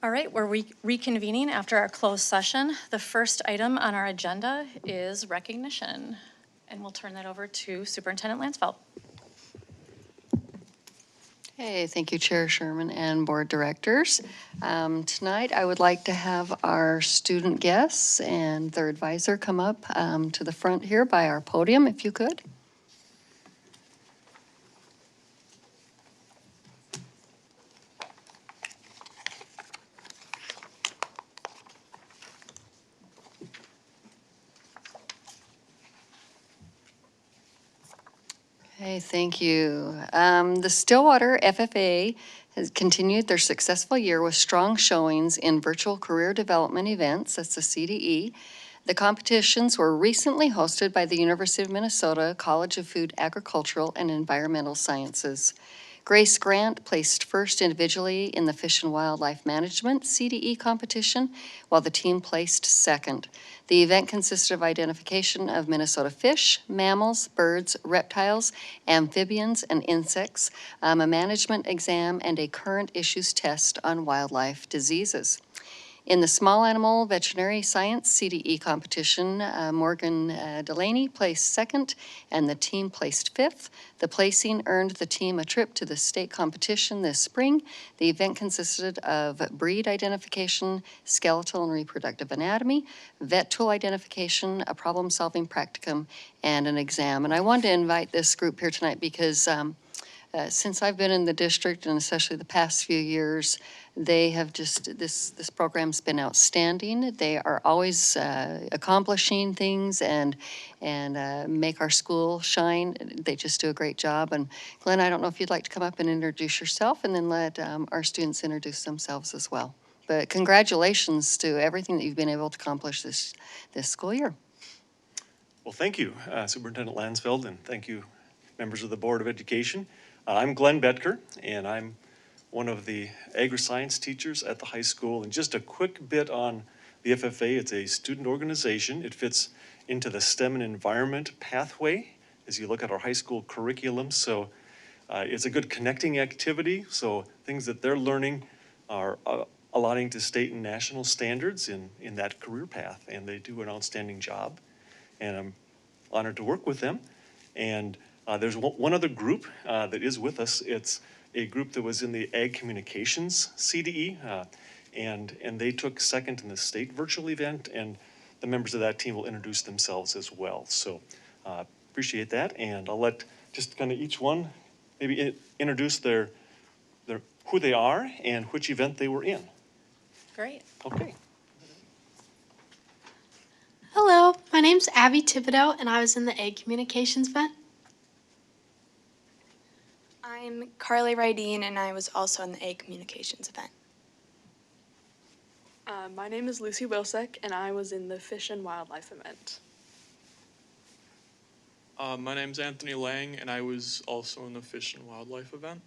All right, we're reconvening after our closed session. The first item on our agenda is recognition, and we'll turn that over to Superintendent Lansfeld. Hey, thank you, Chair Sherman and Board Directors. Tonight, I would like to have our student guests and their advisor come up to the front here by our podium, if you could. Okay, thank you. The Stillwater FFA has continued their successful year with strong showings in virtual career development events, that's the CDE. The competitions were recently hosted by the University of Minnesota College of Food, Agricultural, and Environmental Sciences. Grace Grant placed first individually in the Fish and Wildlife Management CDE competition, while the team placed second. The event consisted of identification of Minnesota fish, mammals, birds, reptiles, amphibians, and insects, a management exam, and a current issues test on wildlife diseases. In the Small Animal Veterinary Science CDE competition, Morgan Delaney placed second and the team placed fifth. The placing earned the team a trip to the state competition this spring. The event consisted of breed identification, skeletal and reproductive anatomy, vet tool identification, a problem-solving practicum, and an exam. And I wanted to invite this group here tonight because since I've been in the district, and especially the past few years, they have just, this program's been outstanding. They are always accomplishing things and make our school shine. They just do a great job. And Glenn, I don't know if you'd like to come up and introduce yourself and then let our students introduce themselves as well. But congratulations to everything that you've been able to accomplish this school year. Well, thank you, Superintendent Lansfeld, and thank you, members of the Board of Education. I'm Glenn Betker, and I'm one of the agri-science teachers at the high school. And just a quick bit on the FFA. It's a student organization. It fits into the STEM and environment pathway as you look at our high school curriculum. So it's a good connecting activity. So things that they're learning are aligning to state and national standards in that career path, and they do an outstanding job. And I'm honored to work with them. And there's one other group that is with us. It's a group that was in the Ag Communications CDE, and they took second in the state virtual event, and the members of that team will introduce themselves as well. So appreciate that, and I'll let just kind of each one maybe introduce their who they are and which event they were in. Great. Okay. Hello, my name's Abby Thibodeau, and I was in the Ag Communications event. I'm Carly Rydeen, and I was also in the Ag Communications event. My name is Lucy Wilczek, and I was in the Fish and Wildlife event. My name's Anthony Lang, and I was also in the Fish and Wildlife event.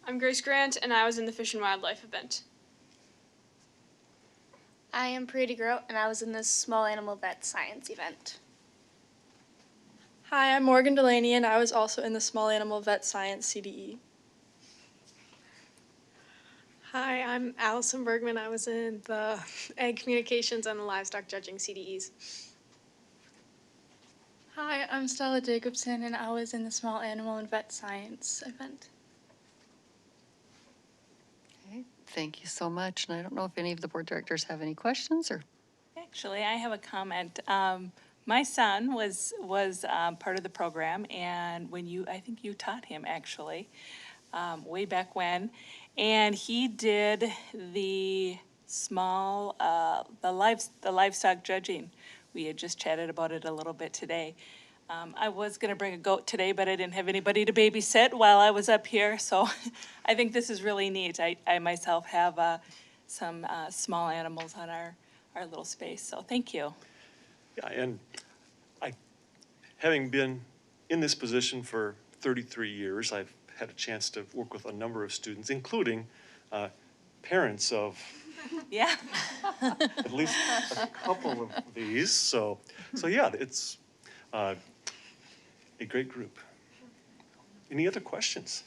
I'm Grace Grant, and I was in the Fish and Wildlife event. I am Priyati Grote, and I was in the Small Animal Vet Science event. Hi, I'm Morgan Delaney, and I was also in the Small Animal Vet Science CDE. Hi, I'm Allison Bergman. I was in the Ag Communications and the Livestock Judging CDEs. Hi, I'm Stella Jacobson, and I was in the Small Animal and Vet Science event. Okay, thank you so much. And I don't know if any of the board directors have any questions or. Actually, I have a comment. My son was part of the program, and I think you taught him actually, way back when, and he did the livestock judging. We had just chatted about it a little bit today. I was going to bring a goat today, but I didn't have anybody to babysit while I was up here, so I think this is really neat. I myself have some small animals on our little space, so thank you. Yeah, and having been in this position for 33 years, I've had a chance to work with a number of students, including parents of yeah, at least a couple of these. So yeah, it's a great group. Any other questions?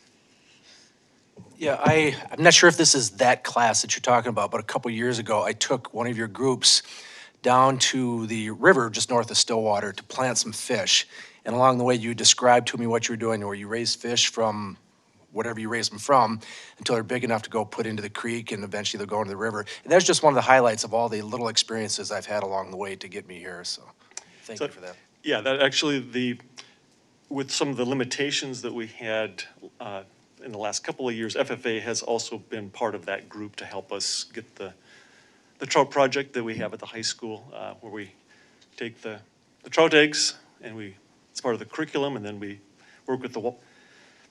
Yeah, I'm not sure if this is that class that you're talking about, but a couple years ago, I took one of your groups down to the river just north of Stillwater to plant some fish. And along the way, you described to me what you were doing, where you raise fish from whatever you raise them from until they're big enough to go put into the creek and eventually they'll go into the river. And that's just one of the highlights of all the little experiences I've had along the way to get me here, so thank you for that. Yeah, that actually, with some of the limitations that we had in the last couple of years, FFA has also been part of that group to help us get the trout project that we have at the high school, where we take the trout eggs and it's part of the curriculum, and then we work with the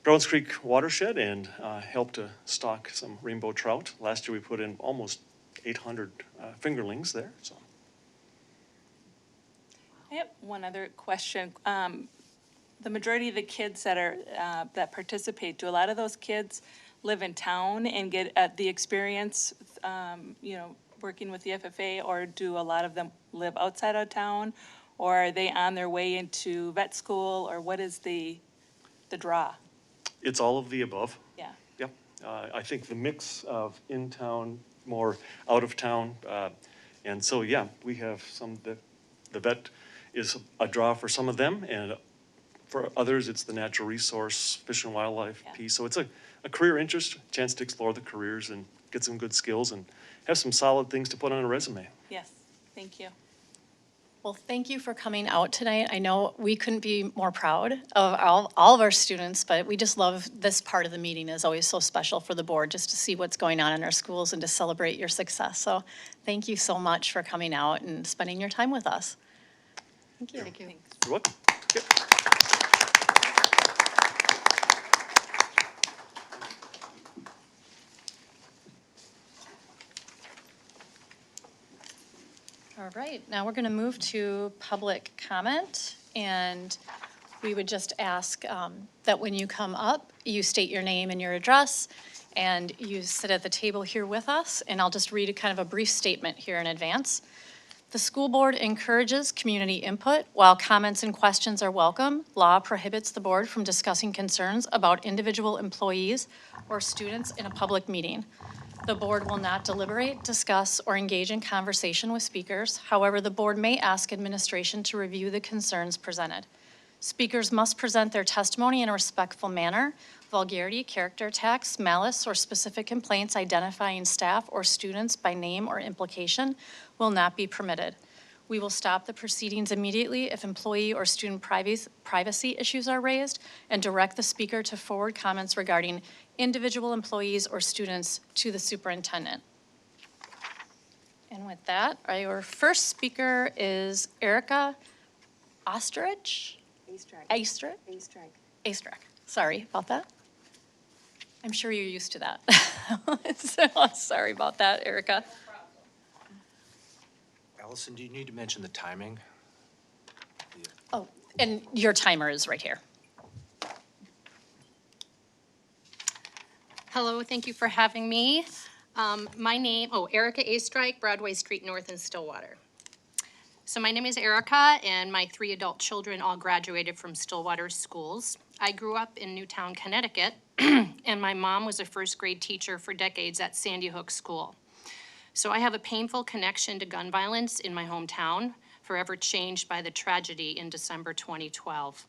Browns Creek watershed and help to stock some rainbow trout. Last year we put in almost 800 fingerlings there, so. I have one other question. The majority of the kids that participate, do a lot of those kids live in town and get the experience, working with the FFA, or do a lot of them live outside of town? Or are they on their way into vet school, or what is the draw? It's all of the above. Yeah. Yep. I think the mix of in-town, more out-of-town, and so, yeah, we have some that the vet is a draw for some of them, and for others, it's the natural resource, fish and wildlife piece. So it's a career interest, chance to explore the careers and get some good skills and have some solid things to put on a resume. Yes, thank you. Well, thank you for coming out tonight. I know we couldn't be more proud of all of our students, but we just love this part of the meeting is always so special for the board, just to see what's going on in our schools and to celebrate your success. So thank you so much for coming out and spending your time with us. Thank you. Thank you. You're welcome. Yep. All right, now we're going to move to public comment, and we would just ask that when you come up, you state your name and your address, and you sit at the table here with us, and I'll just read a kind of a brief statement here in advance. The school board encourages community input. While comments and questions are welcome, law prohibits the board from discussing concerns about individual employees or students in a public meeting. The board will not deliberate, discuss, or engage in conversation with speakers. However, the board may ask administration to review the concerns presented. Speakers must present their testimony in a respectful manner. Vulgarity, character attacks, malice, or specific complaints identifying staff or students by name or implication will not be permitted. We will stop the proceedings immediately if employee or student privacy issues are raised and direct the speaker to forward comments regarding individual employees or students to the superintendent. And with that, our first speaker is Erica Ostrich? Astrich. Sorry about that. I'm sure you're used to that. So sorry about that, Erica. Allison, do you need to mention the timing? Oh, and your timer is right here. Hello, thank you for having me. My name, Erica Astrich, Broadway Street North in Stillwater. So my name is Erica, and my 3 adult children all graduated from Stillwater schools. I grew up in Newtown, Connecticut, and my mom was a first grade teacher for decades at Sandy Hook School. So I have a painful connection to gun violence in my hometown, forever changed by the tragedy in December 2012.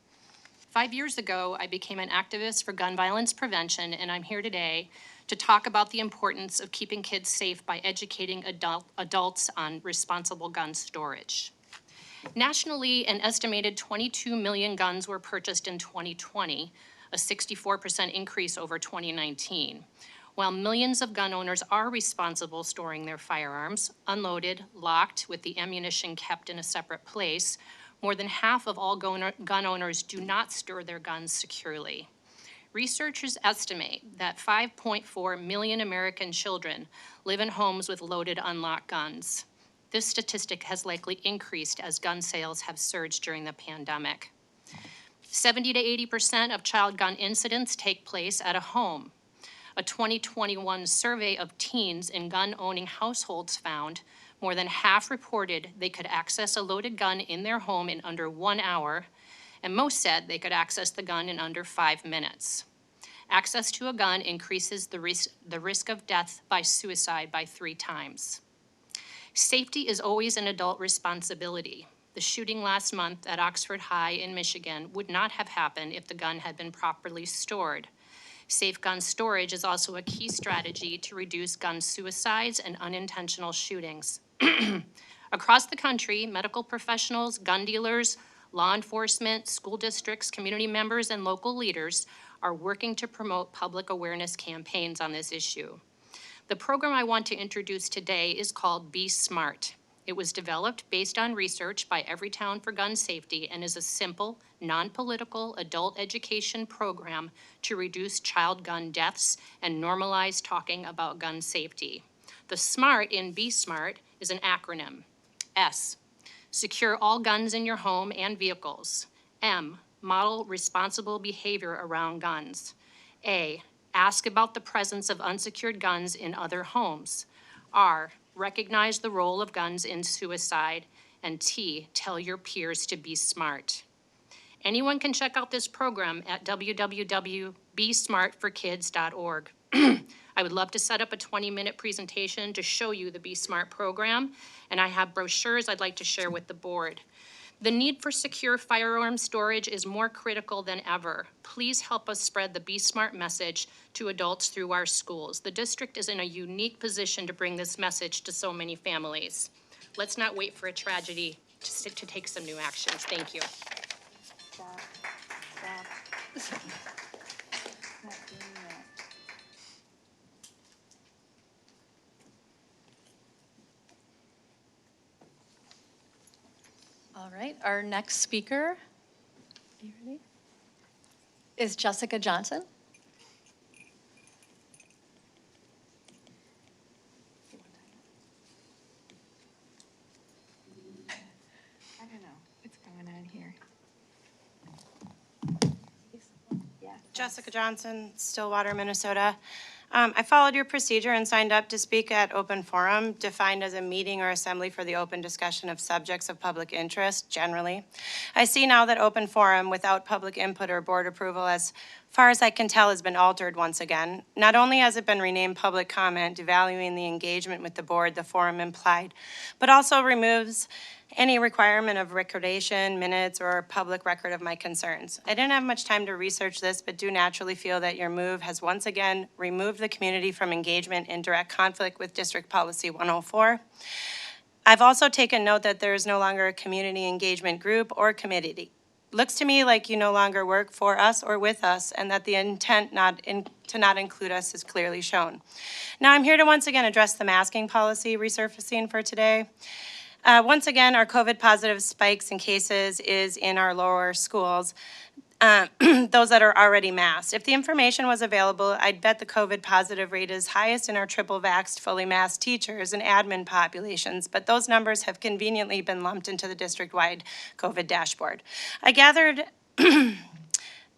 5 years ago, I became an activist for gun violence prevention, and I'm here today to talk about the importance of keeping kids safe by educating adults on responsible gun storage. Nationally, an estimated 22 million guns were purchased in 2020, a 64% increase over 2019. While millions of gun owners are responsible storing their firearms, unloaded, locked, with the ammunition kept in a separate place, more than half of all gun owners do not store their guns securely. Researchers estimate that 5.4 million American children live in homes with loaded, unlocked guns. This statistic has likely increased as gun sales have surged during the pandemic. 70 to 80% of child gun incidents take place at a home. A 2021 survey of teens in gun-owning households found more than half reported they could access a loaded gun in their home in under 1 hour, and most said they could access the gun in under 5 minutes. Access to a gun increases the risk of death by suicide by 3 times. Safety is always an adult responsibility. The shooting last month at Oxford High in Michigan would not have happened if the gun had been properly stored. Safe gun storage is also a key strategy to reduce gun suicides and unintentional shootings. Across the country, medical professionals, gun dealers, law enforcement, school districts, community members, and local leaders are working to promote public awareness campaigns on this issue. The program I want to introduce today is called Be Smart. It was developed based on research by Everytown for Gun Safety and is a simple, non-political adult education program to reduce child gun deaths and normalize talking about gun safety. The SMART in Be Smart is an acronym. S, secure all guns in your home and vehicles. M, model responsible behavior around guns. A, ask about the presence of unsecured guns in other homes. R, recognize the role of guns in suicide. And T, tell your peers to be smart. Anyone can check out this program at www.besmartforkids.org. I would love to set up a 20-minute presentation to show you the Be Smart program, and I have brochures I'd like to share with the board. The need for secure firearm storage is more critical than ever. Please help us spread the Be Smart message to adults through our schools. The district is in a unique position to bring this message to so many families. Let's not wait for a tragedy to take some new actions. Thank you. All right, our next speaker, are you ready? Is Jessica Johnson. I don't know what's going on here. Jessica Johnson, Stillwater, Minnesota. I followed your procedure and signed up to speak at open forum, defined as a meeting or assembly for the open discussion of subjects of public interest generally. I see now that open forum without public input or board approval, as far as I can tell, has been altered once again. Not only has it been renamed public comment, devaluing the engagement with the board the forum implied, but also removes any requirement of recordation, minutes, or public record of my concerns. I didn't have much time to research this, but do naturally feel that your move has once again removed the community from engagement in direct conflict with District Policy 104. I've also taken note that there is no longer a community engagement group or committee. Looks to me like you no longer work for us or with us, and that the intent to not include us is clearly shown. Now I'm here to once again address the masking policy resurfacing for today. Once again, our COVID positive spikes in cases is in our lower schools, those that are already masked. If the information was available, I'd bet the COVID positive rate is highest in our triple vaxxed, fully masked teachers and admin populations, but those numbers have conveniently been lumped into the district-wide COVID dashboard. I gathered the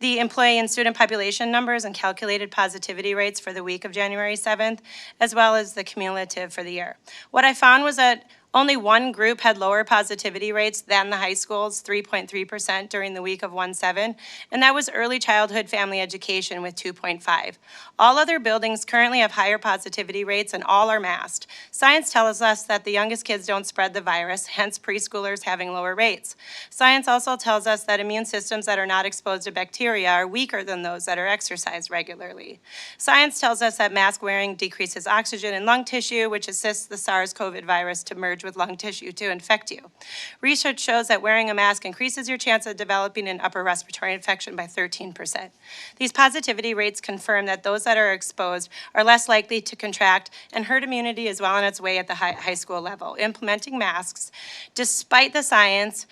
employee and student population numbers and calculated positivity rates for the week of January 7th, as well as the cumulative for the year. What I found was that only one group had lower positivity rates than the high schools, 3.3% during the week of 1/7, and that was early childhood family education with 2.5. All other buildings currently have higher positivity rates and all are masked. Science tells us that the youngest kids don't spread the virus, hence preschoolers having lower rates. Science also tells us that immune systems that are not exposed to bacteria are weaker than those that are exercised regularly. Science tells us that mask wearing decreases oxygen in lung tissue, which assists the SARS-CoV virus to merge with lung tissue to infect you. Research shows that wearing a mask increases your chance of developing an upper respiratory infection by 13%. These positivity rates confirm that those that are exposed are less likely to contract, and herd immunity is well on its way at the high school level. Implementing masks, despite the science,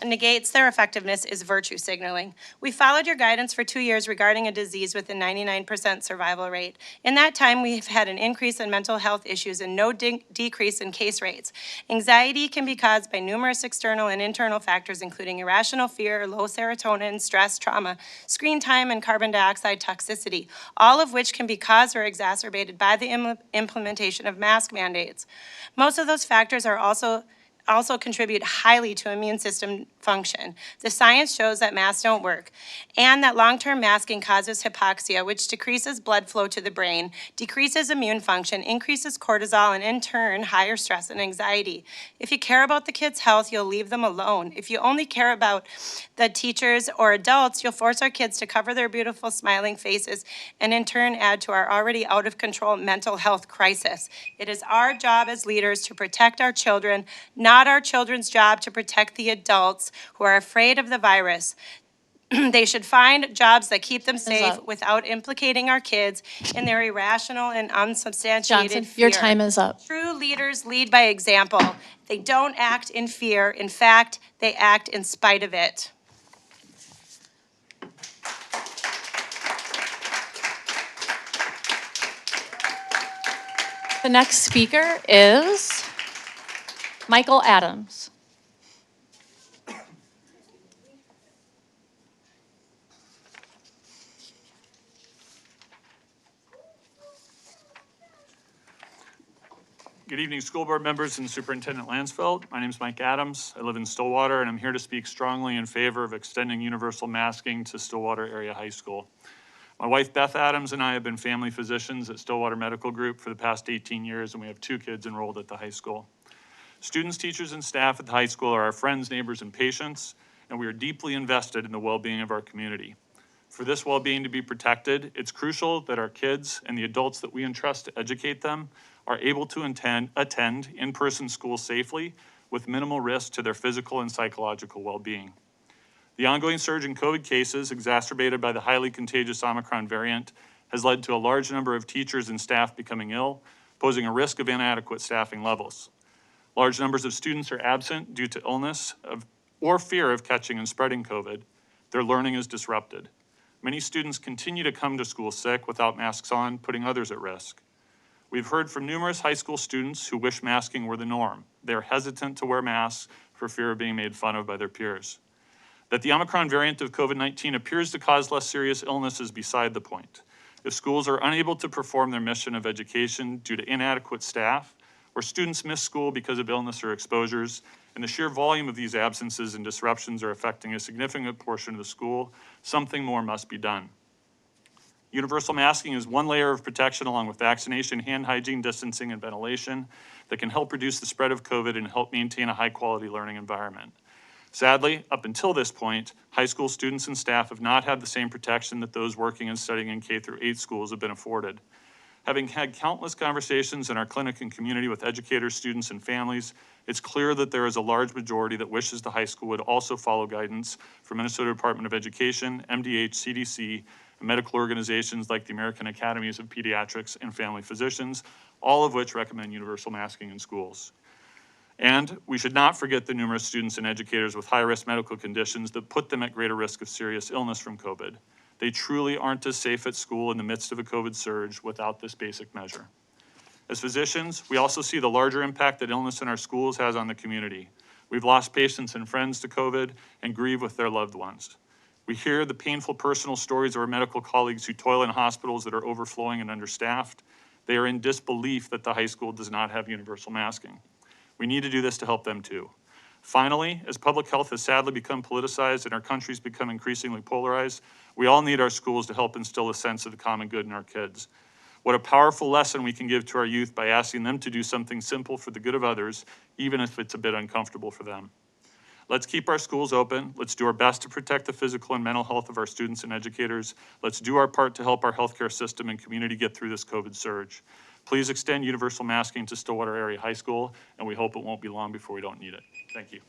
negates their effectiveness is virtue signaling. We followed your guidance for 2 years regarding a disease with a 99% survival rate. In that time, we've had an increase in mental health issues and no decrease in case rates. Anxiety can be caused by numerous external and internal factors, including irrational fear, low serotonin, stress, trauma, screen time, and carbon dioxide toxicity, all of which can be caused or exacerbated by the implementation of mask mandates. Most of those factors are also also contribute highly to immune system function. The science shows that masks don't work, and that long-term masking causes hypoxia, which decreases blood flow to the brain, decreases immune function, increases cortisol, and in turn, higher stress and anxiety. If you care about the kids' health, you'll leave them alone. If you only care about the teachers or adults, you'll force our kids to cover their beautiful smiling faces and in turn add to our already out of control mental health crisis. It is our job as leaders to protect our children, not our children's job to protect the adults who are afraid of the virus. They should find jobs that keep them safe up. without implicating our kids in their irrational and unsubstantiated Johnson, fear. your time is up. True leaders lead by example. They don't act in fear. In fact, they act in spite of it. The next speaker is Michael Adams. Good evening, school board members and Superintendent Lansfeld. My name is Mike Adams. I live in Stillwater, and I'm here to speak strongly in favor of extending universal masking to Stillwater Area High School. My wife, Beth Adams, and I have been family physicians at Stillwater Medical Group for the past 18 years, and we have 2 kids enrolled at the high school. Students, teachers, and staff at the high school are our friends, neighbors, and patients, and we are deeply invested in the well-being of our community. For this well-being to be protected, it's crucial that our kids and the adults that we entrust to educate them are able to attend in-person school safely with minimal risk to their physical and psychological well-being. The ongoing surge in COVID cases, exacerbated by the highly contagious Omicron variant, has led to a large number of teachers and staff becoming ill, posing a risk of inadequate staffing levels. Large numbers of students are absent due to illness or fear of catching and spreading COVID. Their learning is disrupted. Many students continue to come to school sick without masks on, putting others at risk. We've heard from numerous high school students who wish masking were the norm. They're hesitant to wear masks for fear of being made fun of by their peers. That the Omicron variant of COVID-19 appears to cause less serious illness is beside the point. If schools are unable to perform their mission of education due to inadequate staff, or students miss school because of illness or exposures, and the sheer volume of these absences and disruptions are affecting a significant portion of the school, something more must be done. Universal masking is one layer of protection along with vaccination, hand hygiene, distancing, and ventilation that can help reduce the spread of COVID and help maintain a high-quality learning environment. Sadly, up until this point, high school students and staff have not had the same protection that those working and studying in K-8 schools have been afforded. Having had countless conversations in our clinic and community with educators, students, and families, it's clear that there is a large majority that wishes the high school would also follow guidance from Minnesota Department of Education, MDH, CDC, and medical organizations like the American Academies of Pediatrics and Family Physicians, all of which recommend universal masking in schools. And we should not forget the numerous students and educators with high-risk medical conditions that put them at greater risk of serious illness from COVID. They truly aren't as safe at school in the midst of a COVID surge without this basic measure. As physicians, we also see the larger impact that illness in our schools has on the community. We've lost patients and friends to COVID and grieve with their loved ones. We hear the painful personal stories of our medical colleagues who toil in hospitals that are overflowing and understaffed. They are in disbelief that the high school does not have universal masking. We need to do this to help them too. Finally, as public health has sadly become politicized and our country's become increasingly polarized, we all need our schools to help instill a sense of the common good in our kids. What a powerful lesson we can give to our youth by asking them to do something simple for the good of others, even if it's a bit uncomfortable for them. Let's keep our schools open. Let's do our best to protect the physical and mental health of our students and educators. Let's do our part to help our healthcare system and community get through this COVID surge. Please extend universal masking to Stillwater Area High School, and we hope it won't be long before we don't need it. Thank you.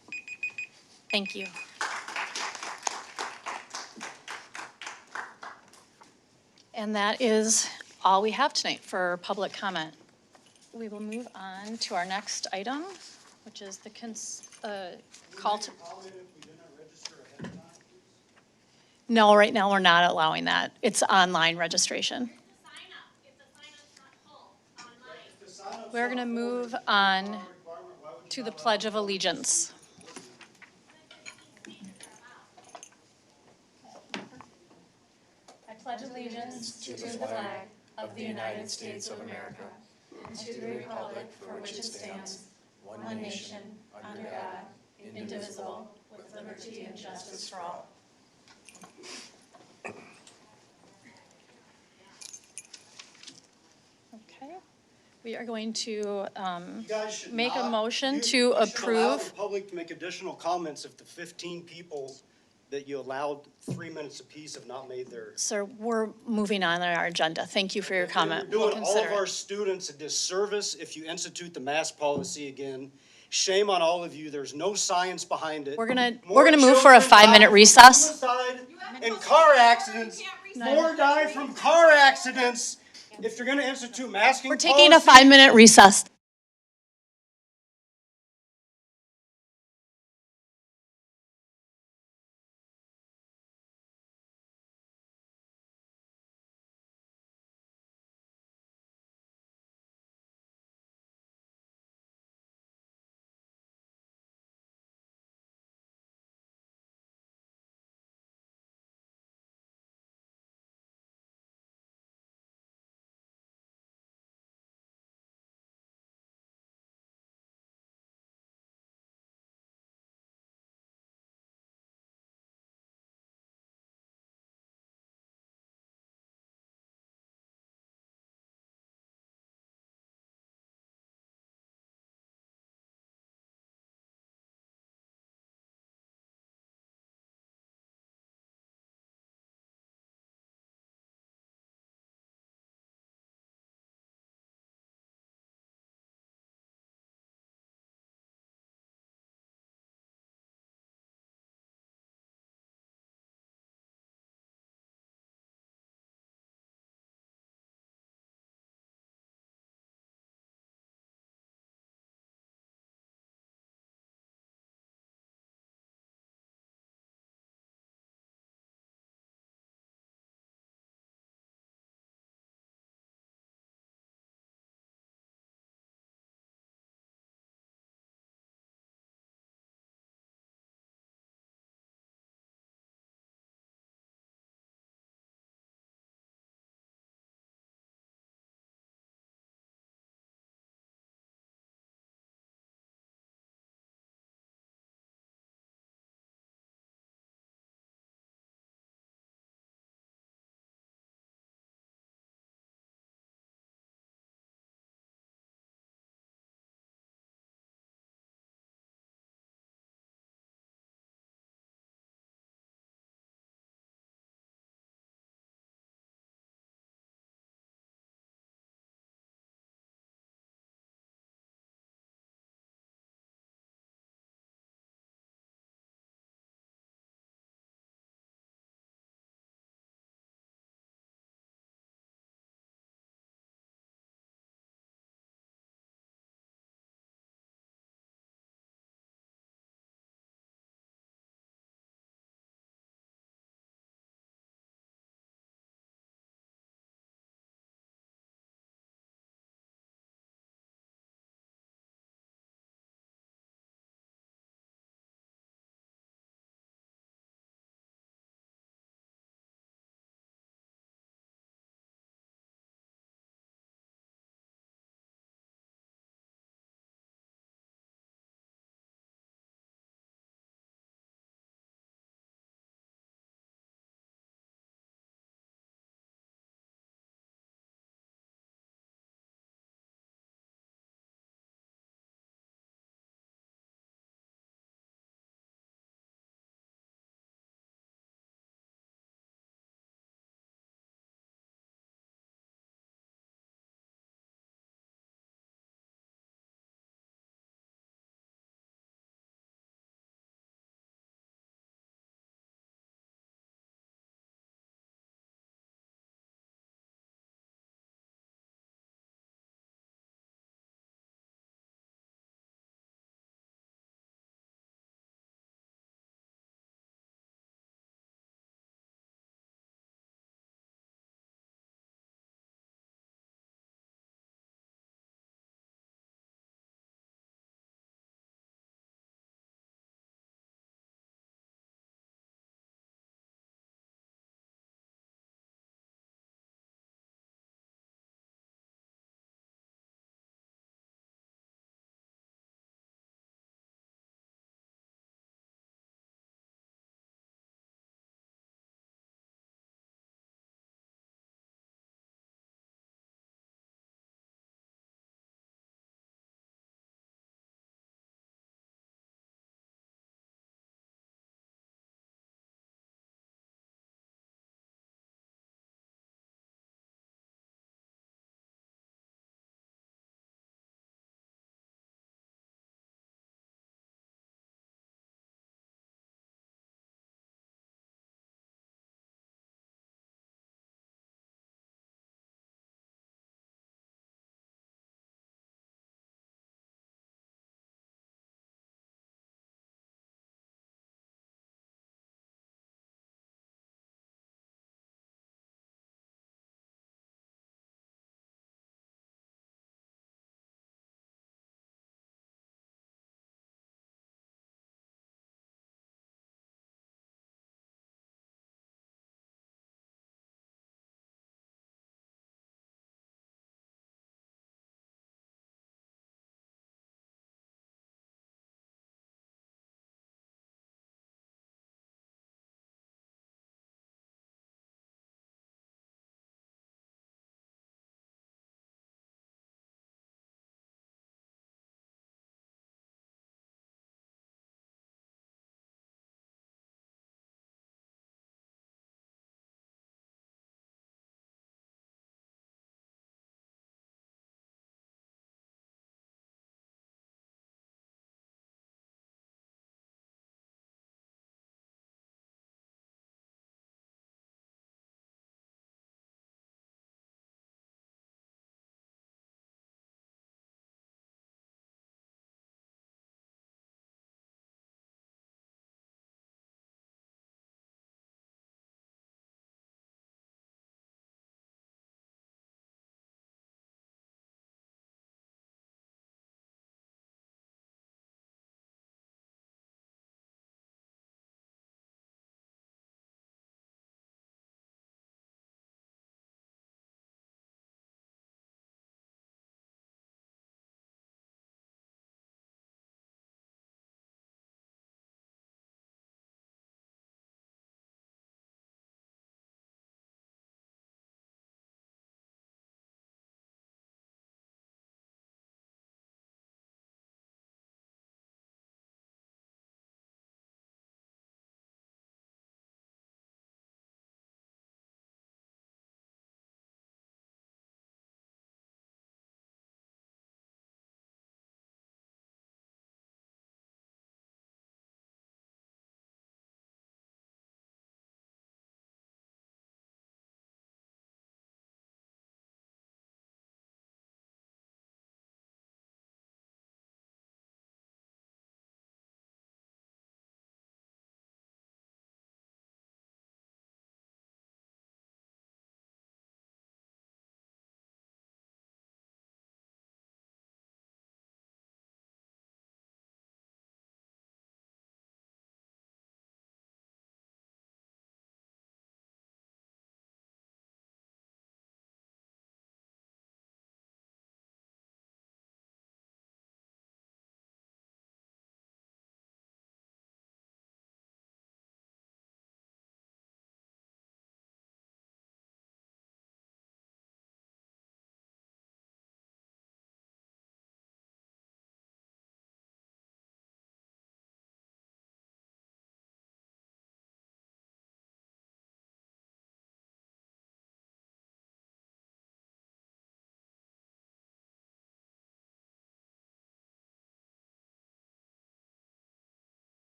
Thank you. And that is all we have tonight for public comment. We will move on to our next item, which is the call to. No, right now we're not allowing that. It's online registration. We're going to move on to the Pledge of Allegiance. I pledge allegiance to the flag of the United States of America and to the republic for which it stands, one nation, under God, indivisible, with liberty and justice for all. Okay, we are going to You guys should make a not- motion you- to you should allow approve. the public to make additional comments if the 15 people that you allowed 3 minutes apiece have not made their. Sir, we're moving on our agenda. Thank you for your comment. You're We'll doing all of consider our it. students a disservice if you institute the mask policy again. Shame on all of you. There's no science behind it. We're gonna More move for a children die 5-minute from recess. suicide and car accidents. More die from car accidents. If you're gonna institute masking We're taking a policy- 5-minute recess.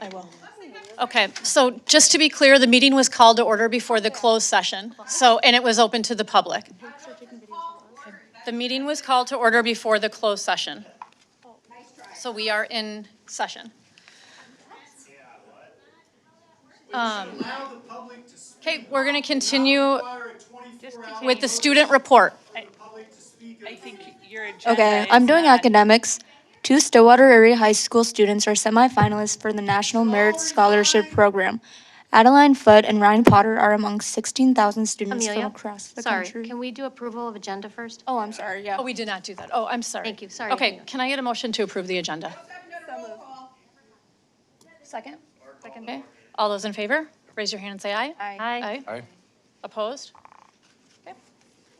I will. Okay, so just to be clear, the meeting was called to order before the closed session, so, and it was open to the public. The meeting was called to order before the closed session. So we are in session. Okay, we're going to continue with the student report. I think your agenda Okay, is I'm doing not- academics. 2 Stillwater Area High School students are semifinalists for the National Merit Scholarship Program. Adeline Foote and Ryan Potter are among 16,000 students Amelia? from across the Sorry, country. can we do approval of agenda first? Oh, I'm sorry, yeah. Oh, we did not do that. Oh, I'm sorry. Thank you, sorry. Okay, can I get a motion to approve the agenda? Second? Okay, all those in favor, raise your hand and say aye. Aye. Aye. Opposed? Okay.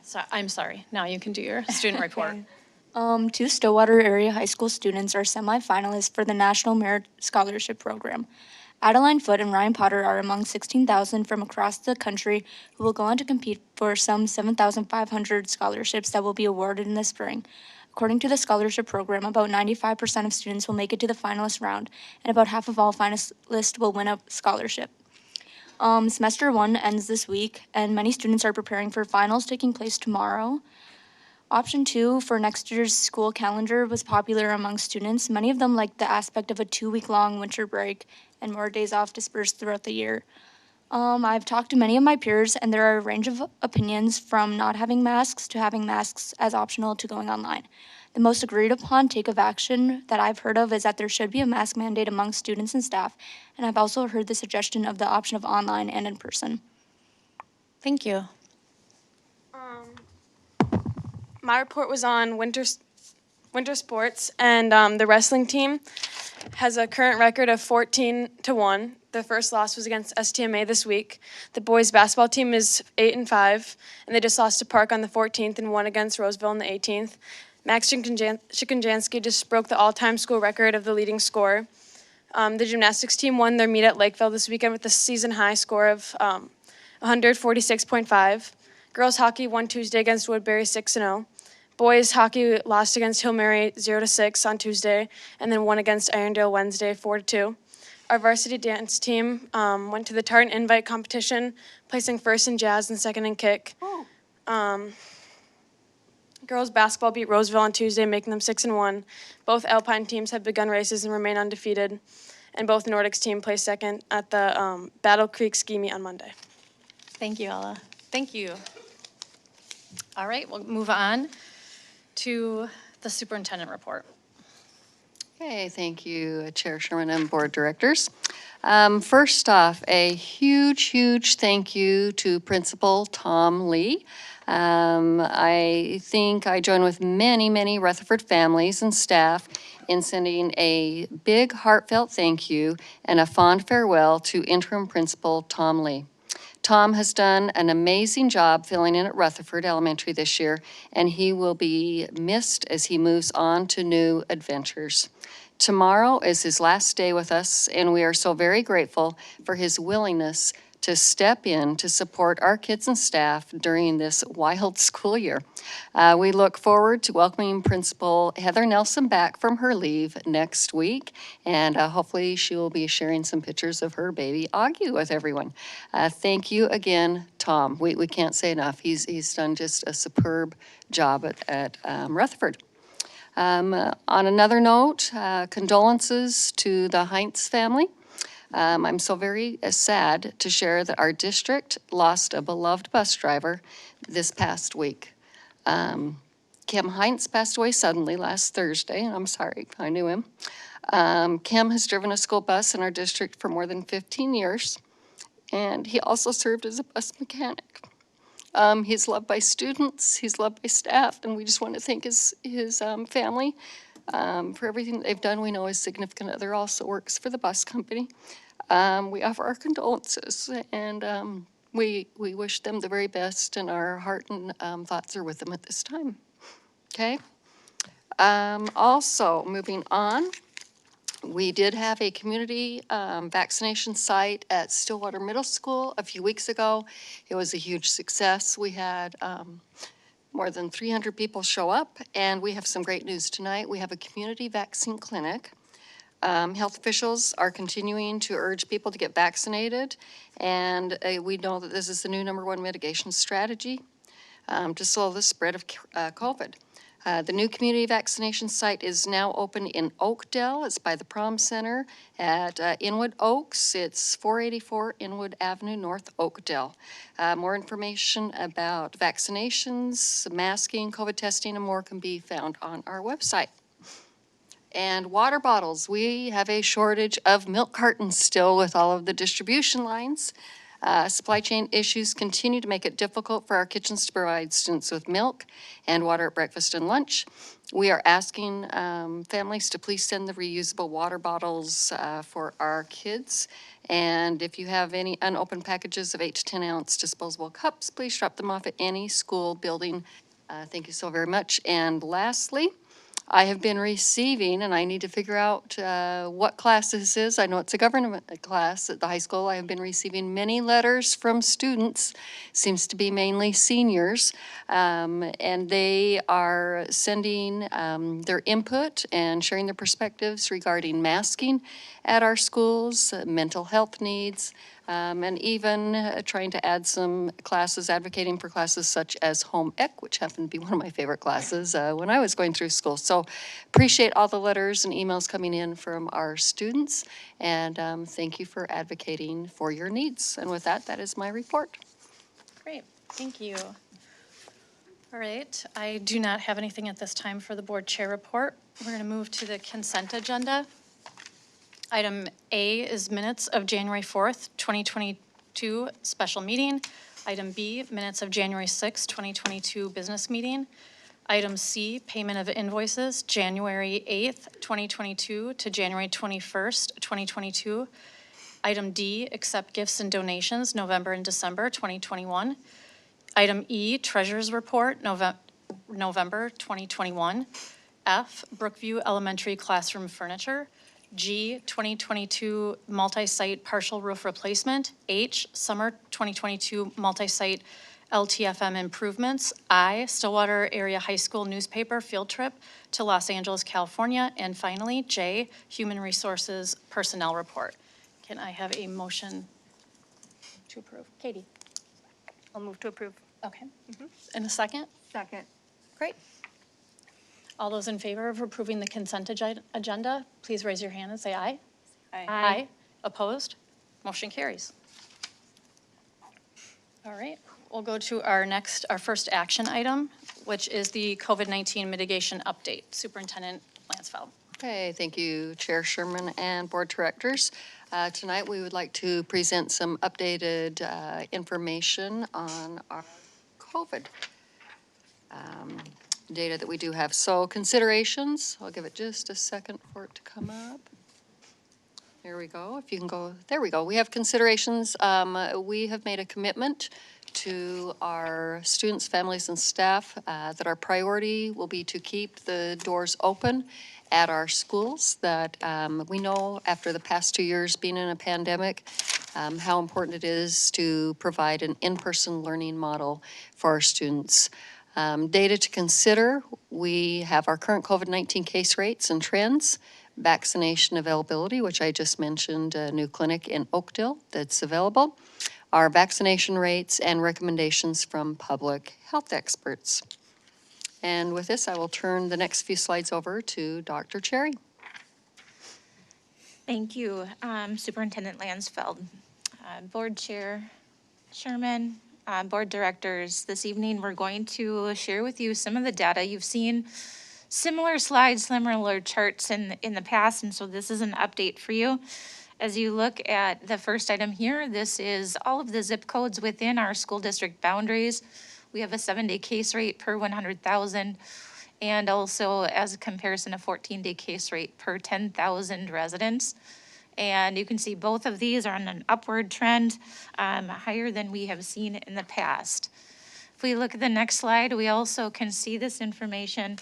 So, I'm sorry, now you can do your student report. 2 Stillwater Area High School students are semifinalists for the National Merit Scholarship Program. Adeline Foote and Ryan Potter are among 16,000 from across the country who will go on to compete for some 7,500 scholarships that will be awarded in the spring. According to the scholarship program, about 95% of students will make it to the finalist round, and about half of all finalists will win a scholarship. Semester 1 ends this week, and many students are preparing for finals taking place tomorrow. Option 2 for next year's school calendar was popular among students. Many of them liked the aspect of a 2-week-long winter break and more days off dispersed throughout the year. I've talked to many of my peers, and there are a range of opinions from not having masks to having masks as optional to going online. The most agreed upon take of action that I've heard of is that there should be a mask mandate among students and staff, and I've also heard the suggestion of the option of online and in person. Thank you. My report was on winter sports, and the wrestling team has a current record of 14-1. The first loss was against STMA this week. The boys basketball team is 8-5, and they just lost to Park on the 14th and won against Roseville on the 18th. Max Shikonjansky just broke the all-time school record of the leading scorer. The gymnastics team won their meet at Lakeville this weekend with a season high score of 146.5. Girls hockey won Tuesday against Woodbury 6-0. Boys hockey lost against Hill Mary 0-6 on Tuesday, and then won against Irondale Wednesday 4-2. Our varsity dance team went to the Tartan Invite competition, placing first in jazz and second in kick. Girls basketball beat Roseville on Tuesday, making them 6-1. Both Alpine teams have begun races and remain undefeated, and both Nordics team placed second at the Battle Creek ski meet on Monday. Thank you, Ella. Thank you. All right, we'll move on to the superintendent report. Okay, thank you, Chair Sherman and Board Directors. First off, a huge thank you to Principal Tom Lee. I think I join with many Rutherford families and staff in sending a big heartfelt thank you and a fond farewell to Interim Principal Tom Lee. Tom has done an amazing job filling in at Rutherford Elementary this year, and he will be missed as he moves on to new adventures. Tomorrow is his last day with us, and we are so very grateful for his willingness to step in to support our kids and staff during this wild school year. We look forward to welcoming Principal Heather Nelson back from her leave next week, and hopefully she will be sharing some pictures of her baby Augie with everyone. Thank you again, Tom. We can't say enough. He's done just a superb job at Rutherford. On another note, condolences to the Heinz family. I'm so very sad to share that our district lost a beloved bus driver this past week. Kim Heinz passed away suddenly last Thursday, and I'm sorry, I knew him. Kim has driven a school bus in our district for more than 15 years, and he also served as a bus mechanic. He's loved by students, he's loved by staff, and we just want to thank his family for everything they've done. We know his significant other also works for the bus company. We offer our condolences, and we wish them the very best, and our heart and thoughts are with them at this time. Okay? Also, moving on, we did have a community vaccination site at Stillwater Middle School a few weeks ago. It was a huge success. We had more than 300 people show up, and we have some great news tonight. We have a community vaccine clinic Health officials are continuing to urge people to get vaccinated, and we know that this is the new #1 mitigation strategy to slow the spread of COVID. The new community vaccination site is now open in Oakdale. It's by the Prom Center at Inwood Oaks. It's 484 Inwood Avenue, North Oakdale. More information about vaccinations, masking, COVID testing, and more can be found on our website. And water bottles, we have a shortage of milk cartons still with all of the distribution lines. Supply chain issues continue to make it difficult for our kitchens to provide students with milk and water at breakfast and lunch. We are asking families to please send the reusable water bottles for our kids. And if you have any unopened packages of 8 to 10 ounce disposable cups, please drop them off at any school building. Thank you so very much. And lastly, I have been receiving, and I need to figure out what class this is. I know it's a government class at the high school. I have been receiving many letters from students, seems to be mainly seniors, and they are sending their input and sharing their perspectives regarding masking at our schools, mental health needs, and even trying to add some classes, advocating for classes such as home ec, which happened to be one of my favorite classes when I was going through school. So appreciate all the letters and emails coming in from our students, and thank you for advocating for your needs. And with that, that is my report. Great, thank you. All right, I do not have anything at this time for the board chair report. We're going to move to the consent agenda. Item A is minutes of January 4th, 2022 special meeting. Item B, minutes of January 6th, 2022 business meeting. Item C, payment of invoices, January 8th, 2022 to January 21st, 2022. Item D, accept gifts and donations, November and December 2021. Item E, treasurer's report, November 2021. F, Brookview Elementary classroom furniture. G, 2022 multi-site partial roof replacement. H, summer 2022 multi-site LTFM improvements. I, Stillwater Area High School newspaper field trip to Los Angeles, California. And finally, J, human resources personnel report. Can I have a motion to approve? Katie? I'll move to approve. Okay. In a second? Second. Great. All those in favor of approving the consent agenda, please raise your hand and say aye. Aye. Opposed? Motion carries. All right, we'll go to our first action item, which is the COVID-19 mitigation update. Superintendent Lansfeld. Okay, thank you, Chair Sherman and Board Directors. Tonight, we would like to present some updated information on our COVID data that we do have. So considerations, I'll give it just a second for it to come up. There we go. If you can go, there we go. We have considerations. We have made a commitment to our students, families, and staff that our priority will be to keep the doors open at our schools, that we know after the past 2 years being in a pandemic, how important it is to provide an in-person learning model for our students. Data to consider, we have our current COVID-19 case rates and trends, vaccination availability, which I just mentioned, a new clinic in Oakdale that's available, our vaccination rates and recommendations from public health experts. And with this, I will turn the next few slides over to Dr. Cherry. Thank you, Superintendent Lansfeld. Board Chair Sherman, Board Directors, this evening we're going to share with you some of the data. You've seen similar slides, similar charts in the past, and so this is an update for you. As you look at the first item here, this is all of the zip codes within our school district boundaries. We have a 7-day case rate per 100,000, and also as a comparison, a 14-day case rate per 10,000 residents. And you can see both of these are on an upward trend, higher than we have seen in the past. If we look at the next slide, we also can see this information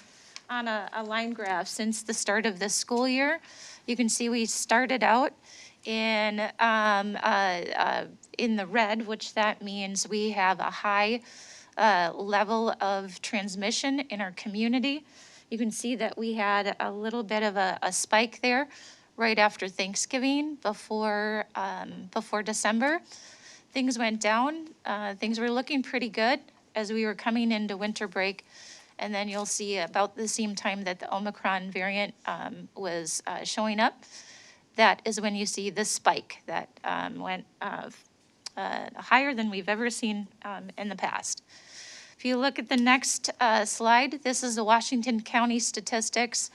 on a line graph since the start of the school year. You can see we started out in the red, which that means we have a high level of transmission in our community. You can see that we had a little bit of a spike there right after Thanksgiving, before December. Things went down. Things were looking pretty good as we were coming into winter break. And then you'll see about the same time that the Omicron variant was showing up, that is when you see the spike that went higher than we've ever seen in the past. If you look at the next slide, this is the Washington County statistics,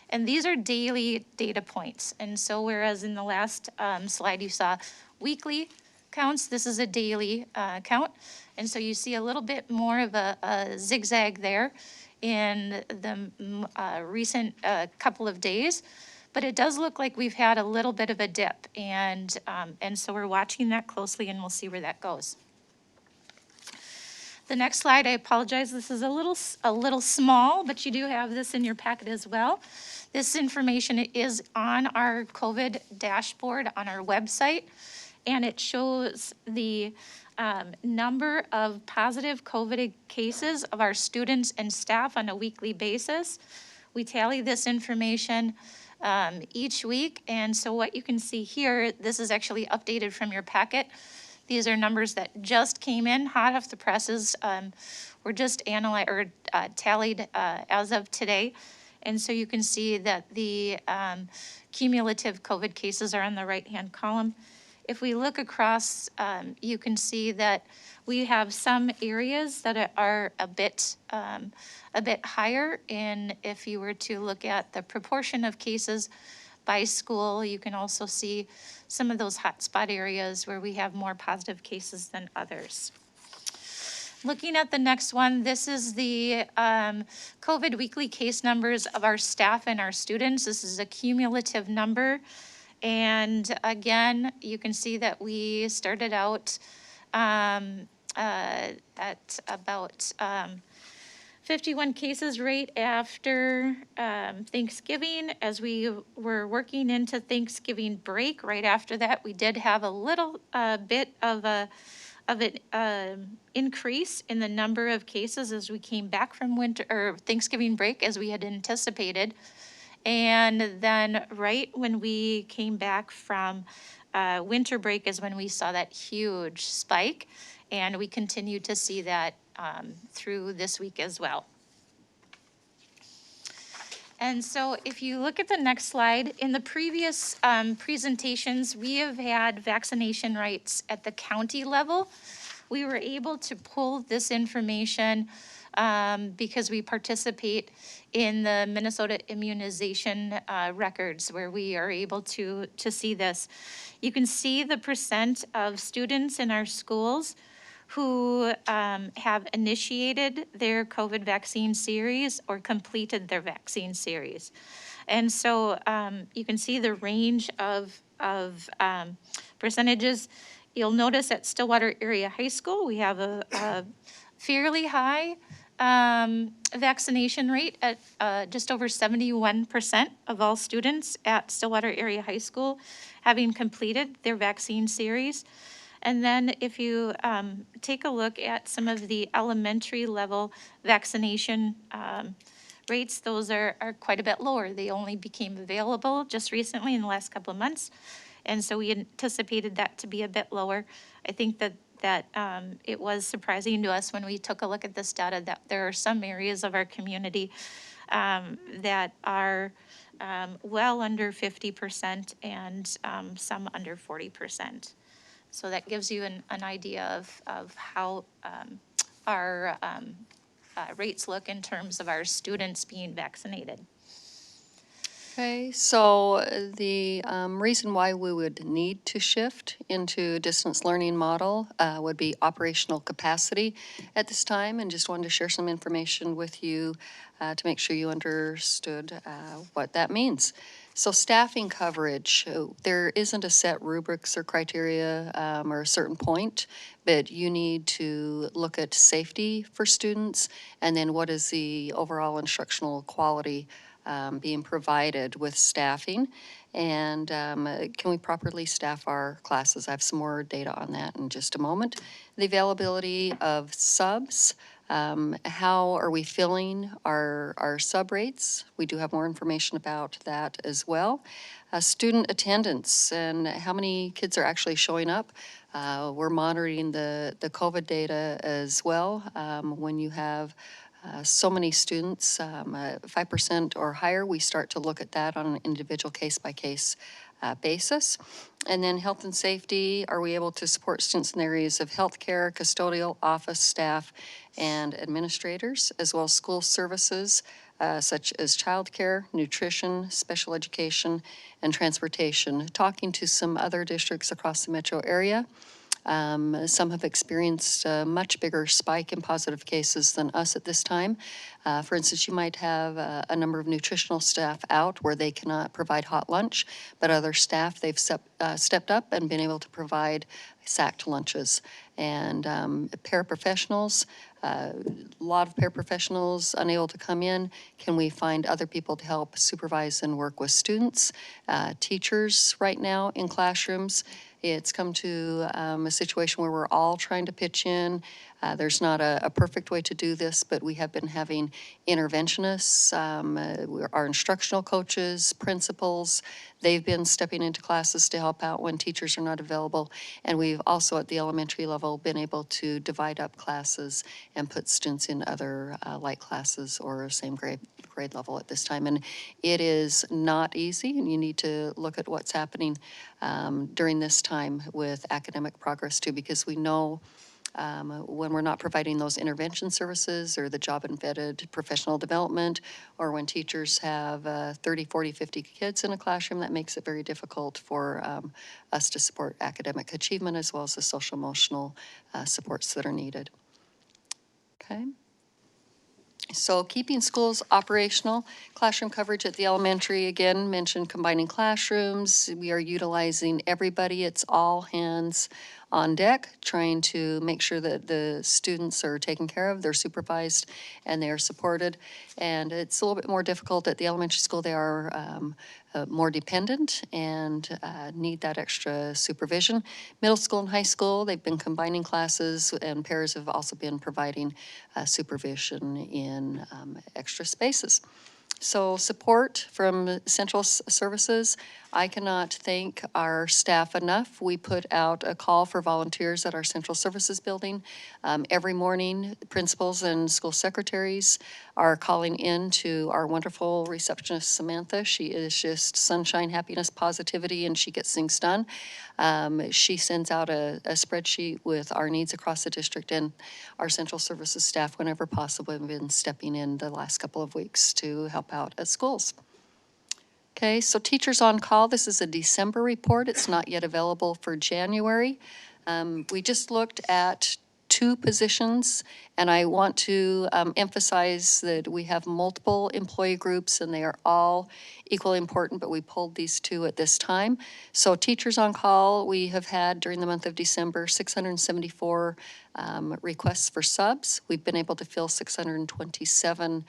and these are daily data points. And so whereas in the last slide you saw weekly counts, this is a daily count. And so you see a little bit more of a zigzag there in the recent couple of days. But it does look like we've had a little bit of a dip, and so we're watching that closely, and we'll see where that goes. The next slide, I apologize, this is a little small, but you do have this in your packet as well. This information is on our COVID dashboard on our website, and it shows the number of positive COVID cases of our students and staff on a weekly basis. We tally this information each week, and so what you can see here, this is actually updated from your packet. These are numbers that just came in hot off the presses. Were just tallied as of today. And so you can see that the cumulative COVID cases are on the right-hand column. If we look across, you can see that we have some areas that are a bit higher. And if you were to look at the proportion of cases by school, you can also see some of those hotspot areas where we have more positive cases than others. Looking at the next one, this is the COVID weekly case numbers of our staff and our students. This is a cumulative number. And again, you can see that we started out at about 51 cases right after Thanksgiving. As we were working into Thanksgiving break, right after that, we did have a little bit of an increase in the number of cases as we came back from Thanksgiving break, as we had anticipated. And then right when we came back from winter break is when we saw that huge spike, and we continued to see that through this week as well. And so if you look at the next slide, in the previous presentations, we have had vaccination rates at the county level. We were able to pull this information because we participate in the Minnesota immunization records, where we are able to see this. You can see the percent of students in our schools who have initiated their COVID vaccine series or completed their vaccine series. And so you can see the range of percentages. You'll notice at Stillwater Area High School, we have a fairly high vaccination rate at just over 71% of all students at Stillwater Area High School having completed their vaccine series. And then if you take a look at some of the elementary level vaccination rates, those are quite a bit lower. They only became available just recently in the last couple of months. And so we anticipated that to be a bit lower. I think that it was surprising to us when we took a look at this data that there are some areas of our community that are well under 50% and some under 40%. So that gives you an idea of how our rates look in terms of our students being vaccinated. Okay, so the reason why we would need to shift into a distance learning model would be operational capacity at this time, and just wanted to share some information with you to make sure you understood what that means. So staffing coverage, there isn't a set rubrics or criteria or a certain point, but you need to look at safety for students, and then what is the overall instructional quality being provided with staffing, and can we properly staff our classes? I have some more data on that in just a moment. The availability of subs, how are we filling our sub rates? We do have more information about that as well. Student attendance and how many kids are actually showing up. We're monitoring the COVID data as well. When you have so many students, 5% or higher, we start to look at that on an individual case-by-case basis. And then health and safety, are we able to support students in the areas of healthcare, custodial, office staff, and administrators, as well as school services, such as childcare, nutrition, special education, and transportation. Talking to some other districts across the metro area, some have experienced a much bigger spike in positive cases than us at this time. For instance, you might have a number of nutritional staff out where they cannot provide hot lunch, but other staff, they've stepped up and been able to provide sacked lunches. And paraprofessionals, a lot of paraprofessionals unable to come in. Can we find other people to help supervise and work with students? Teachers right now in classrooms. It's come to a situation where we're all trying to pitch in. There's not a perfect way to do this, but we have been having interventionists, our instructional coaches, principals. They've been stepping into classes to help out when teachers are not available. And we've also at the elementary level been able to divide up classes and put students in other light classes or same grade level at this time. And it is not easy, and you need to look at what's happening during this time with academic progress too, because we know when we're not providing those intervention services or the job embedded professional development, or when teachers have 30, 40, 50 kids in a classroom, that makes it very difficult for us to support academic achievement as well as the social emotional supports that are needed. Okay. So keeping schools operational, classroom coverage at the elementary, again, mentioned combining classrooms. We are utilizing everybody. It's all hands on deck, trying to make sure that the students are taken care of, they're supervised, and they are supported. And it's a little bit more difficult at the elementary school. They are more dependent and need that extra supervision. Middle school and high school, they've been combining classes, and pairs have also been providing supervision in extra spaces. So support from central services. I cannot thank our staff enough. We put out a call for volunteers at our central services building. Every morning, principals and school secretaries are calling in to our wonderful receptionist, Samantha. She is just sunshine, happiness, positivity, and she gets things done. She sends out a spreadsheet with our needs across the district, and our central services staff, whenever possible, have been stepping in the last couple of weeks to help out at schools. Okay, so teachers on call, this is a December report. It's not yet available for January. We just looked at 2 positions, and I want to emphasize that we have multiple employee groups and they are all equally important, but we pulled these 2 at this time. So teachers on call, we have had during the month of December 674 requests for subs. We've been able to fill 627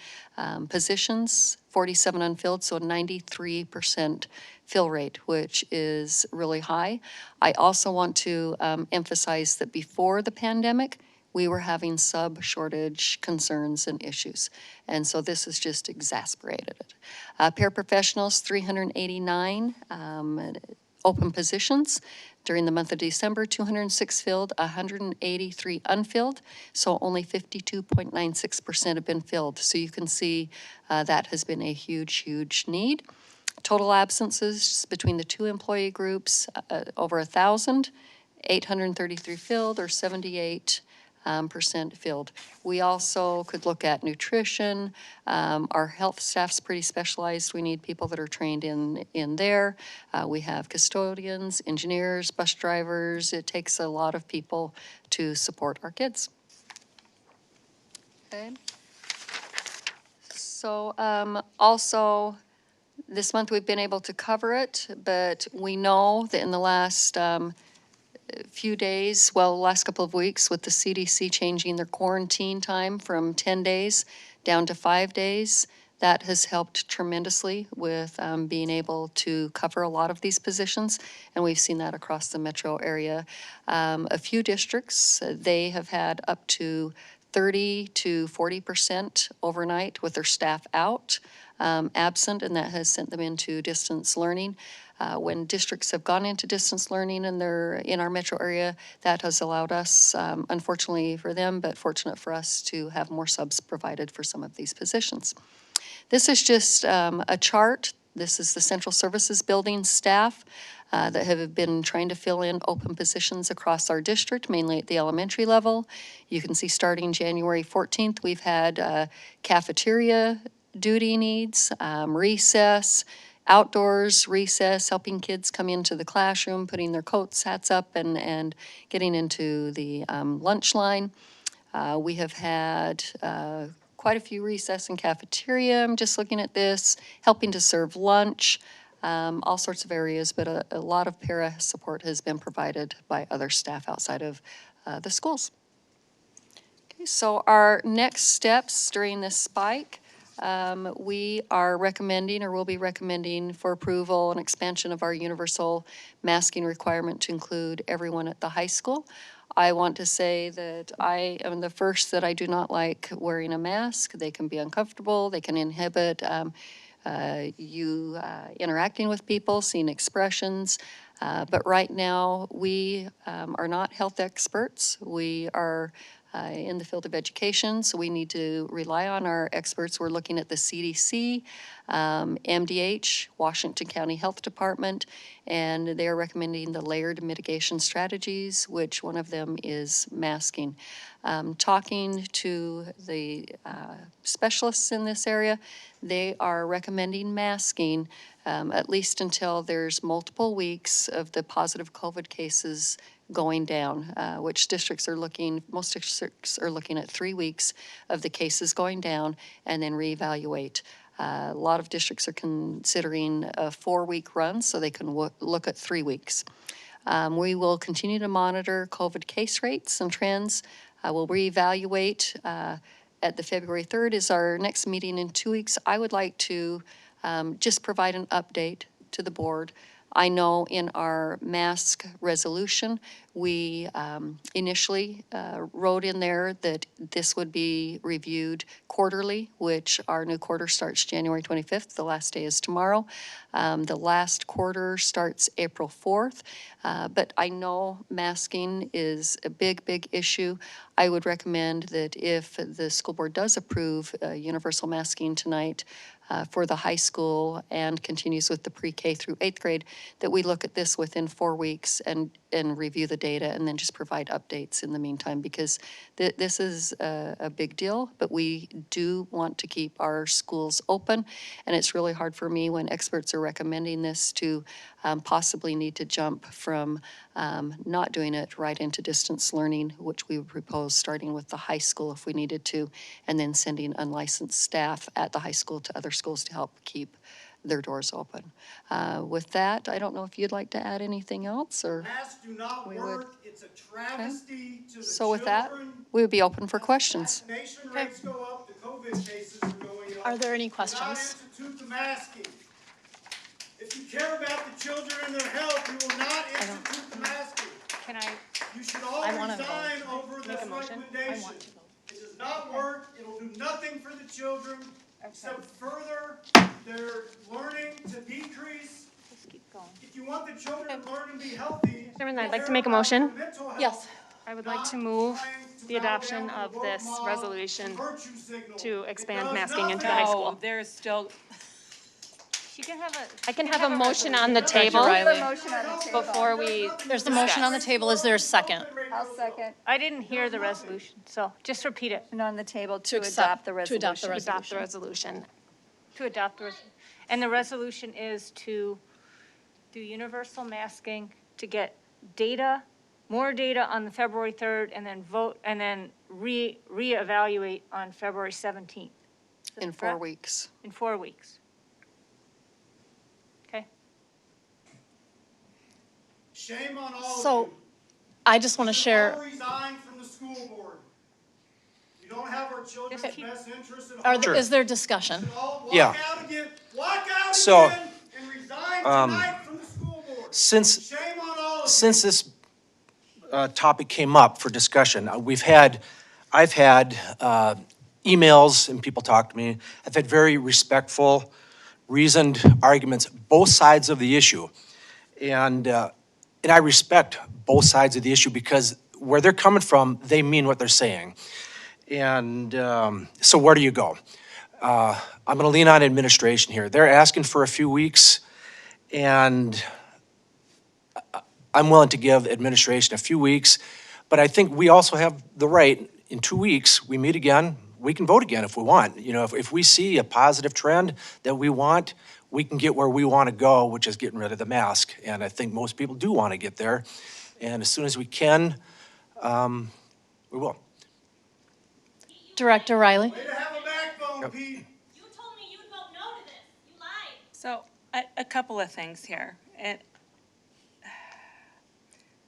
positions, 47 unfilled, so a 93% fill rate, which is really high. I also want to emphasize that before the pandemic, we were having sub shortage concerns and issues. And so this has just exacerbated it. Paraprofessionals, 389 open positions. During the month of December, 206 filled, 183 unfilled, so only 52.96% have been filled. So you can see that has been a huge, huge need. Total absences between the 2 employee groups, over 1,000, 833 filled, or 78% filled. We also could look at nutrition. Our health staff's pretty specialized. We need people that are trained in there. We have custodians, engineers, bus drivers. It takes a lot of people to support our kids. Okay. So also, this month we've been able to cover it, but we know that in the last few days, well, last couple of weeks, with the CDC changing their quarantine time from 10 days down to 5 days, that has helped tremendously with being able to cover a lot of these positions, and we've seen that across the metro area. A few districts, they have had up to 30 to 40% overnight with their staff out. absent, and that has sent them into distance learning. When districts have gone into distance learning and they're in our metro area, that has allowed us, unfortunately for them, but fortunate for us, to have more subs provided for some of these positions. This is just a chart. This is the central services building staff that have been trying to fill in open positions across our district, mainly at the elementary level. You can see starting January 14th, we've had cafeteria duty needs, recess, outdoors recess, helping kids come into the classroom, putting their coats, hats up, and getting into the lunch line. We have had quite a few recess and cafeteria. I'm just looking at this, helping to serve lunch, all sorts of areas, but a lot of para support has been provided by other staff outside of the schools. Okay, so our next steps during this spike, we are recommending, or will be recommending for approval, an expansion of our universal masking requirement to include everyone at the high school. I want to say that I am the first that I do not like wearing a mask. They can be uncomfortable, they can inhibit you interacting with people, seeing expressions. But right now, we are not health experts. We are in the field of education, so we need to rely on our experts. We're looking at the CDC, MDH, Washington County Health Department, and they're recommending the layered mitigation strategies, which one of them is masking. Talking to the specialists in this area, they are recommending masking at least until there's multiple weeks of the positive COVID cases going down, which districts are looking, most districts are looking at 3 weeks of the cases going down and then reevaluate. A lot of districts are considering a 4-week run, so they can look at 3 weeks. We will continue to monitor COVID case rates and trends. We'll reevaluate. At the February 3rd is our next meeting in 2 weeks. I would like to just provide an update to the board. I know in our mask resolution, we initially wrote in there that this would be reviewed quarterly, which our new quarter starts January 25th. The last day is tomorrow. The last quarter starts April 4th. But I know masking is a big, big issue. I would recommend that if the school board does approve universal masking tonight, for the high school and continues with the pre-K through 8th grade, that we look at this within 4 weeks and review the data and then just provide updates in the meantime, because this is a big deal, but we do want to keep our schools open. And it's really hard for me when experts are recommending this to possibly need to jump from not doing it right into distance learning, which we would propose starting with the high school if we needed to, and then sending unlicensed staff at the high school to other schools to help keep their doors open. With that, I don't know if you'd like to add anything else, or Masks do not we work. would. It's a travesty to the So with that, children. we would be open for questions. Vaccination rates go up, the COVID cases are going up. Are there any Do not questions? institute the masking. If you care about the children and their health, you will not institute the masking. Can I? You should all I wanna resign vote. over Make this a motion? recommendation. It does not work. It'll do nothing for the children except further their learning to decrease. Just keep going. If you want the children to learn and be healthy, Chairman, I'd like to make a motion. Yes. I would like to move the adoption of this resolution to expand masking into the high No, school. there's still, You can have a. I can have a motion on the table Riley. before we. There's the motion on the table. Is there a second? I'll second. I didn't hear the resolution, so just repeat it. And on the table to accept- adopt the to resolution. adopt the To adopt the resolution. To adopt the, and the resolution is to do universal masking to get data, more data on the February 3rd, and then vote, and then reevaluate on February 17th. Is that In 4 correct? weeks. In 4 weeks. Okay. shame on all of So you. I just want to share, All resign from the school board. You don't have our children's best interests at are, heart. Sure. is there discussion? All walk Yeah. out again, walk out So, again and resign tonight from the school board. Since Shame on all of you. Since this topic came up for discussion, I've had emails and people talk to me. I've had very respectful, reasoned arguments, both sides of the issue. And I respect both sides of the issue because where they're coming from, they mean what they're saying. And so where do you go? I'm going to lean on administration here. They're asking for a few weeks, and I'm willing to give administration a few weeks. But I think we also have the right, in 2 weeks, we meet again, we can vote again if we want. You know, if we see a positive trend that we want, we can get where we want to go, which is getting rid of the mask. And I think most people do want to get there. And as soon as we can, we will. Director Riley? Way to have a backbone, Yep. Pete. So, a couple of things here.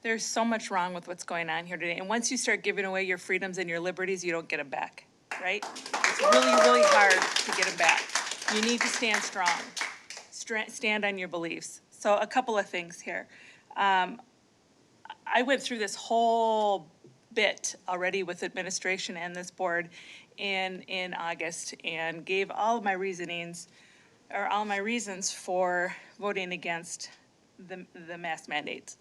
There's so much wrong with what's going on here today. And once you start giving away your freedoms and your liberties, you don't get them back, right? It's really, really hard to get them back. You need to stand strong. Stand on your beliefs. So a couple of things here. I went through this whole bit already with administration and this board in August and gave all of my reasonings or all my reasons for voting against the mask mandates.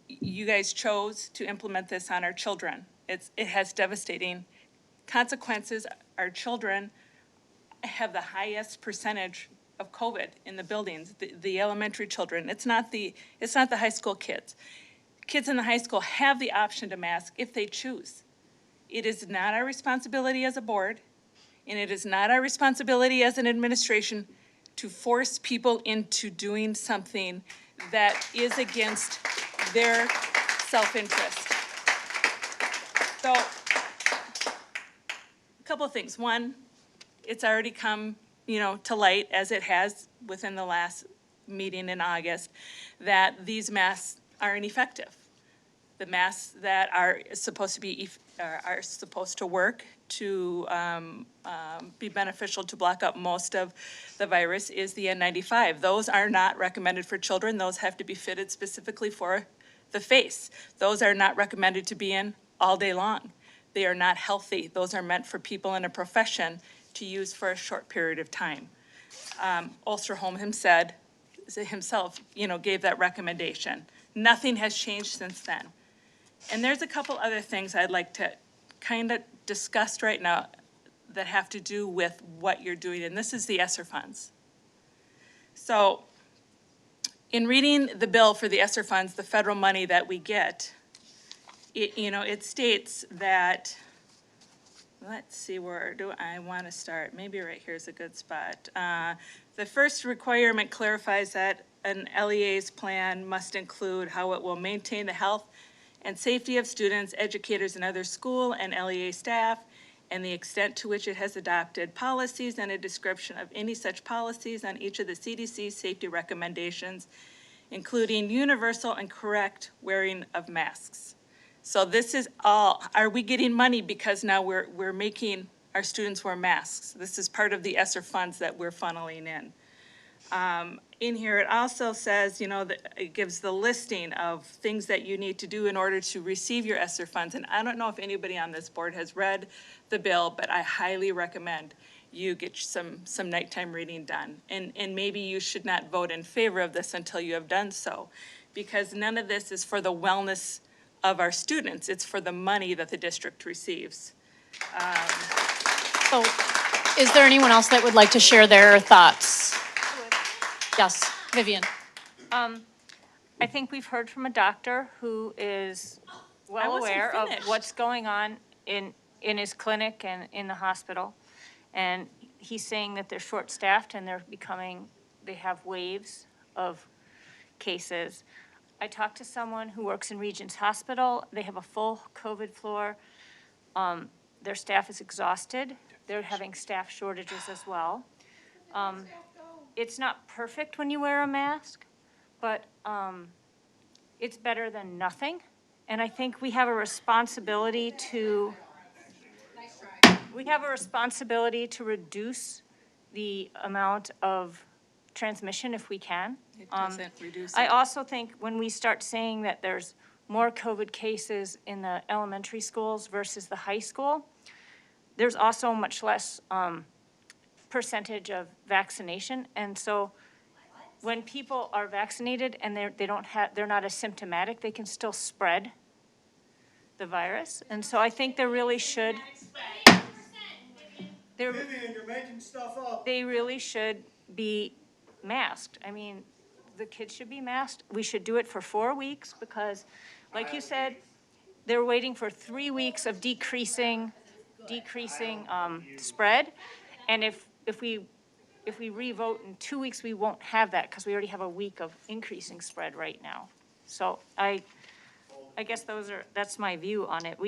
You guys chose to implement this on our children. It has devastating consequences. Our children have the highest percentage of COVID in the buildings, the elementary children. It's not the high school kids. Kids in the high school have the option to mask if they choose. It is not our responsibility as a board, and it is not our responsibility as an administration to force people into doing something that is against their self-interest. So, a couple of things. One, it's already come, to light, as it has within the last meeting in August, that these masks are ineffective. The masks that are supposed to work to be beneficial to block up most of the virus is the N95. Those are not recommended for children. Those have to be fitted specifically for the face. Those are not recommended to be in all day long. They are not healthy. Those are meant for people in a profession to use for a short period of time. Osterholm himself, gave that recommendation. Nothing has changed since then. And there's a couple other things I'd like to kind of discuss right now that have to do with what you're doing, and this is the ESSER funds. So, in reading the bill for the ESSER funds, the federal money that we get, it states that, let's see, where do I want to start? Maybe right here is a good spot. The first requirement clarifies that an LEA's plan must include how it will maintain the health and safety of students, educators, and other school and LEA staff, and the extent to which it has adopted policies and a description of any such policies on each of the CDC safety recommendations, including universal and correct wearing of masks. So this is all, are we getting money because now we're making our students wear masks? This is part of the ESSER funds that we're funneling in. In here, it also says, that it gives the listing of things that you need to do in order to receive your ESSER funds. And I don't know if anybody on this board has read the bill, but I highly recommend you get some nighttime reading done. And maybe you should not vote in favor of this until you have done so, because none of this is for the wellness of our students. It's for the money that the district receives. So, is there anyone else that would like to share their thoughts? Yes, Vivian. I think we've heard from a doctor who is well aware of what's going on in his clinic and in the hospital. And he's saying that they're short-staffed and they have waves of cases. I talked to someone who works in Regents Hospital. They have a full COVID floor. Their staff is exhausted. They're having staff shortages as well. It's not perfect when you wear a mask, but it's better than nothing. And I think we have a responsibility to reduce the amount of transmission if we can. It doesn't reduce it. I also think when we start saying that there's more COVID cases in the elementary schools versus the high school, there's also much less percentage of vaccination. And so when people are vaccinated and they're not asymptomatic, they can still spread the virus. And so I think there really should. Vivian, you're making stuff up. They really should be masked. I mean, the kids should be masked. We should do it for 4 weeks because, like you said, they're waiting for 3 weeks of decreasing spread. And if we re-vote in 2 weeks, we won't have that because we already have a week of increasing spread right now. So I guess that's my view on it.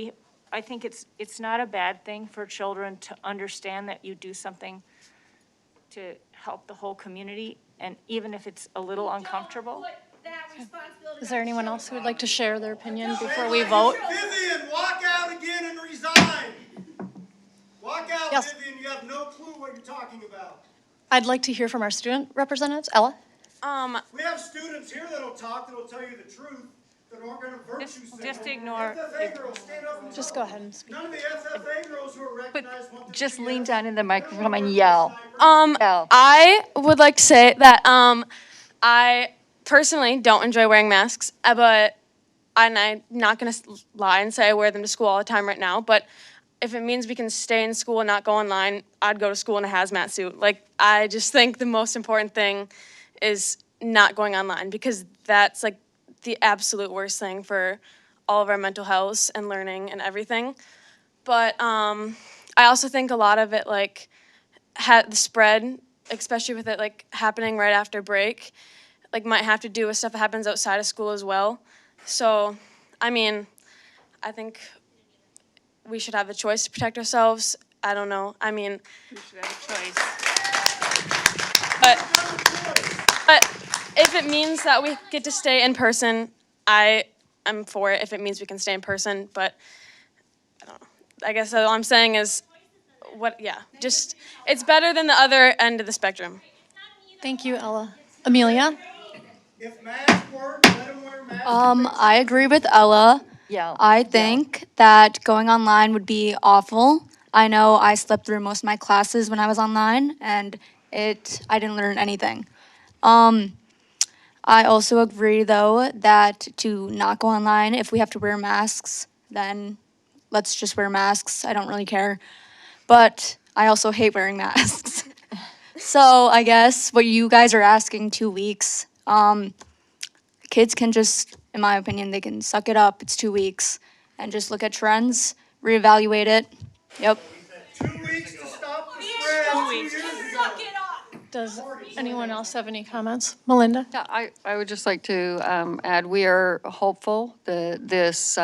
I think it's not a bad thing for children to understand that you do something to help the whole community, and even if it's a little uncomfortable. Is there anyone else who would like to share their opinion before we vote? Vivian, walk out again and resign. Walk out, Yes. Vivian. You have no clue what you're talking about. I'd like to hear from our student representatives. Ella? We have students here that'll talk, that'll tell you the truth, that aren't going to virtue signal. Just ignore. FFA girls, stand up and Just talk. go ahead and speak. None of the FFA girls who are recognized want to Just be lean here. down in the microphone and yell. I would like to say that I personally don't enjoy wearing masks, but I'm not going to lie and say I wear them to school all the time right now, but if it means we can stay in school and not go online, I'd go to school in a hazmat suit. Like, I just think the most important thing is not going online, because that's like the absolute worst thing for all of our mental health and learning and everything. But I also think a lot of it, like, the spread, especially with it like happening right after break, like might have to do with stuff that happens outside of school as well. So, I mean, I think we should have a choice to protect ourselves. I don't know. I mean, We should have a choice. but if it means that we get to stay in person, I am for it. If it means we can stay in person, but I don't know. I guess all I'm saying is, just it's better than the other end of the spectrum. Thank you, Ella. Amelia? If masks work, let them wear masks. I agree with Ella. Yeah. I think that going online would be awful. I know I slept through most of my classes when I was online, and I didn't learn anything. I also agree, though, that to not go online, if we have to wear masks, then let's just wear masks. I don't really care. But I also hate wearing masks. So I guess what you guys are asking, 2 weeks, kids can just, in my opinion, they can suck it up. It's 2 weeks. And just look at trends, reevaluate it. Yep. 2 weeks to stop the spread. 2 years ago. Does anyone else have any comments? Melinda? Yeah, I would just like to add, we are hopeful that this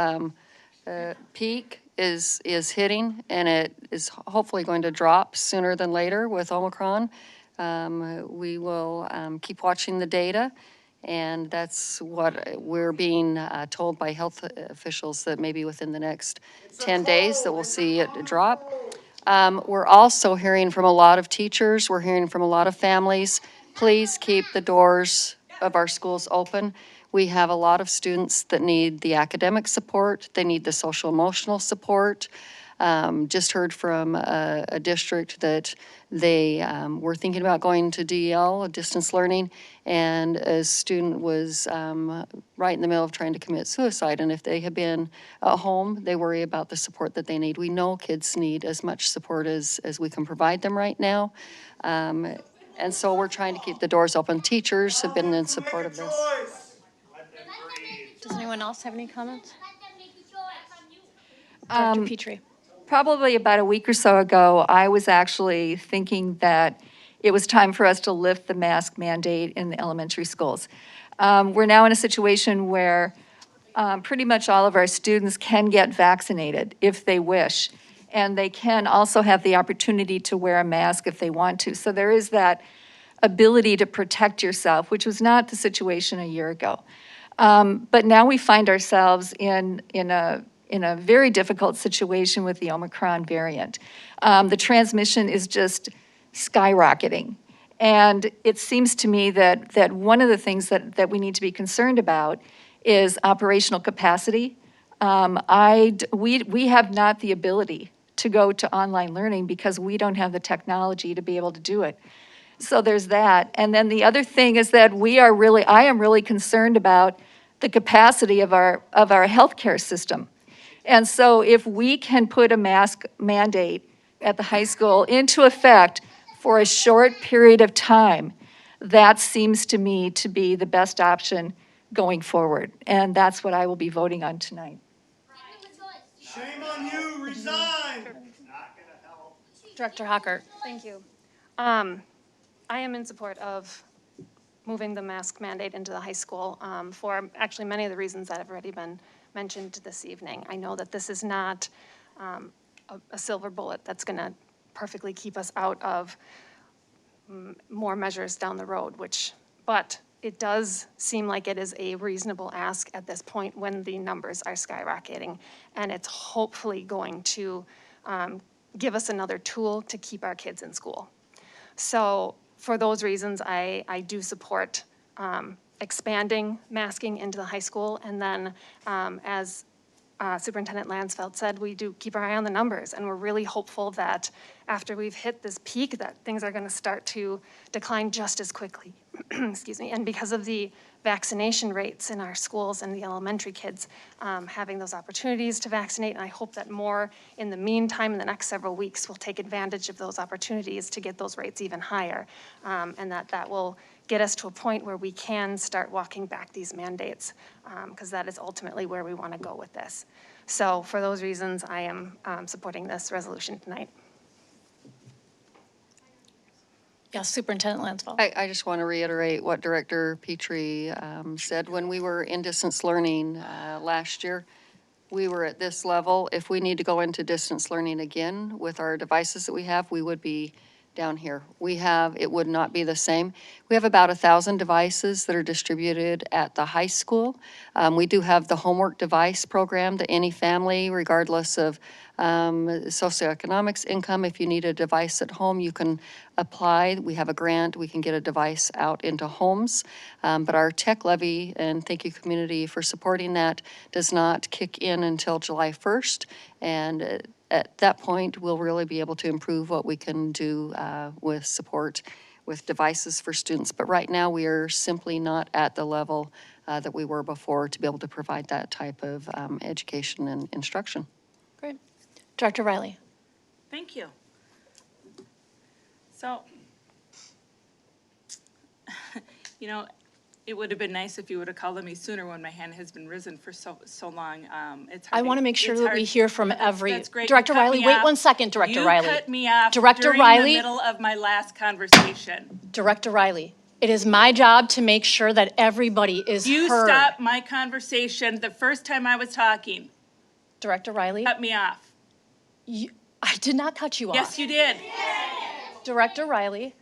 peak is hitting, and it is hopefully going to drop sooner than later with Omicron. We will keep watching the data, and that's what we're being told by health officials, that maybe within the next 10 days that we'll see it drop. We're also hearing from a lot of teachers, we're hearing from a lot of families, please keep the doors of our schools open. We have a lot of students that need the academic support, they need the social emotional support. Just heard from a district that they were thinking about going to DL, distance learning, and a student was right in the middle of trying to commit suicide. And if they had been at home, they worry about the support that they need. We know kids need as much support as we can provide them right now. And so we're trying to keep the doors open. Teachers have been in support of this. Does anyone else have any comments? Dr. Petrie. Probably about a week or so ago, I was actually thinking that it was time for us to lift the mask mandate in the elementary schools. We're now in a situation where pretty much all of our students can get vaccinated if they wish. And they can also have the opportunity to wear a mask if they want to. So there is that ability to protect yourself, which was not the situation a year ago. But now we find ourselves in a very difficult situation with the Omicron variant. The transmission is just skyrocketing. And it seems to me that one of the things that we need to be concerned about is operational capacity. We have not the ability to go to online learning because we don't have the technology to be able to do it. So there's that. And then the other thing is that I am really concerned about the capacity of our healthcare system. And so if we can put a mask mandate at the high school into effect for a short period of time, that seems to me to be the best option going forward. And that's what I will be voting on tonight. Shame on you, resign. Director Hockert. Thank you. I am in support of moving the mask mandate into the high school for actually many of the reasons that have already been mentioned this evening. I know that this is not a silver bullet that's going to perfectly keep us out of more measures down the road, but it does seem like it is a reasonable ask at this point when the numbers are skyrocketing, and it's hopefully going to give us another tool to keep our kids in school. So for those reasons, I do support expanding masking into the high school, and then as Superintendent Lansfeld said, we do keep our eye on the numbers, and we're really hopeful that after we've hit this peak, that things are going to start to decline just as quickly. Excuse me. And because of the vaccination rates in our schools and the elementary kids having those opportunities to vaccinate, and I hope that more in the meantime, in the next several weeks, will take advantage of those opportunities to get those rates even higher, and that will get us to a point where we can start walking back these mandates, because that is ultimately where we want to go with this. So for those reasons, I am supporting this resolution tonight. Yes, Superintendent Lansfeld. I just want to reiterate what Director Petrie said. When we were in distance learning last year, we were at this level. If we need to go into distance learning again with our devices that we have, we would be down here. It would not be the same. We have about 1,000 devices that are distributed at the high school. We do have the homework device program that any family, regardless of socioeconomics, income, if you need a device at home, you can apply. We have a grant. We can get a device out into homes. But our tech levy, and thank you community for supporting that, does not kick in until July 1st. And at that point, we'll really be able to improve what we can do with support with devices for students. But right now, we are simply not at the level that we were before to be able to provide that type of education and instruction. Great. Director Riley. Thank you. So, you know, it would have been nice if you would have called on me sooner when my hand has been risen for so long. It's hard I want to make sure that we hear from every. That's great. Director You cut Riley, me wait off. 1 second, Director Riley. You cut me off Director during Riley. the middle of my last conversation. Director Riley, it is my job to make sure that everybody is You heard. stopped my conversation the first time I was talking. Director Riley. Cut me off. I did not cut you off. Yes, you did. Director Riley,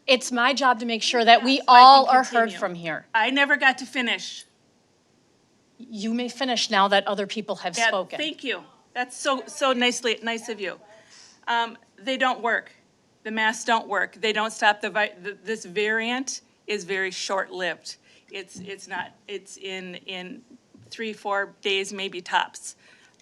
it's my job to make sure that we all are heard from here. I never got to finish. You may finish now that other people have Yeah, spoken. thank you. That's so nice of you. They don't work. The masks don't work. They don't stop this variant is very short-lived. It's in 3-4 days, maybe tops.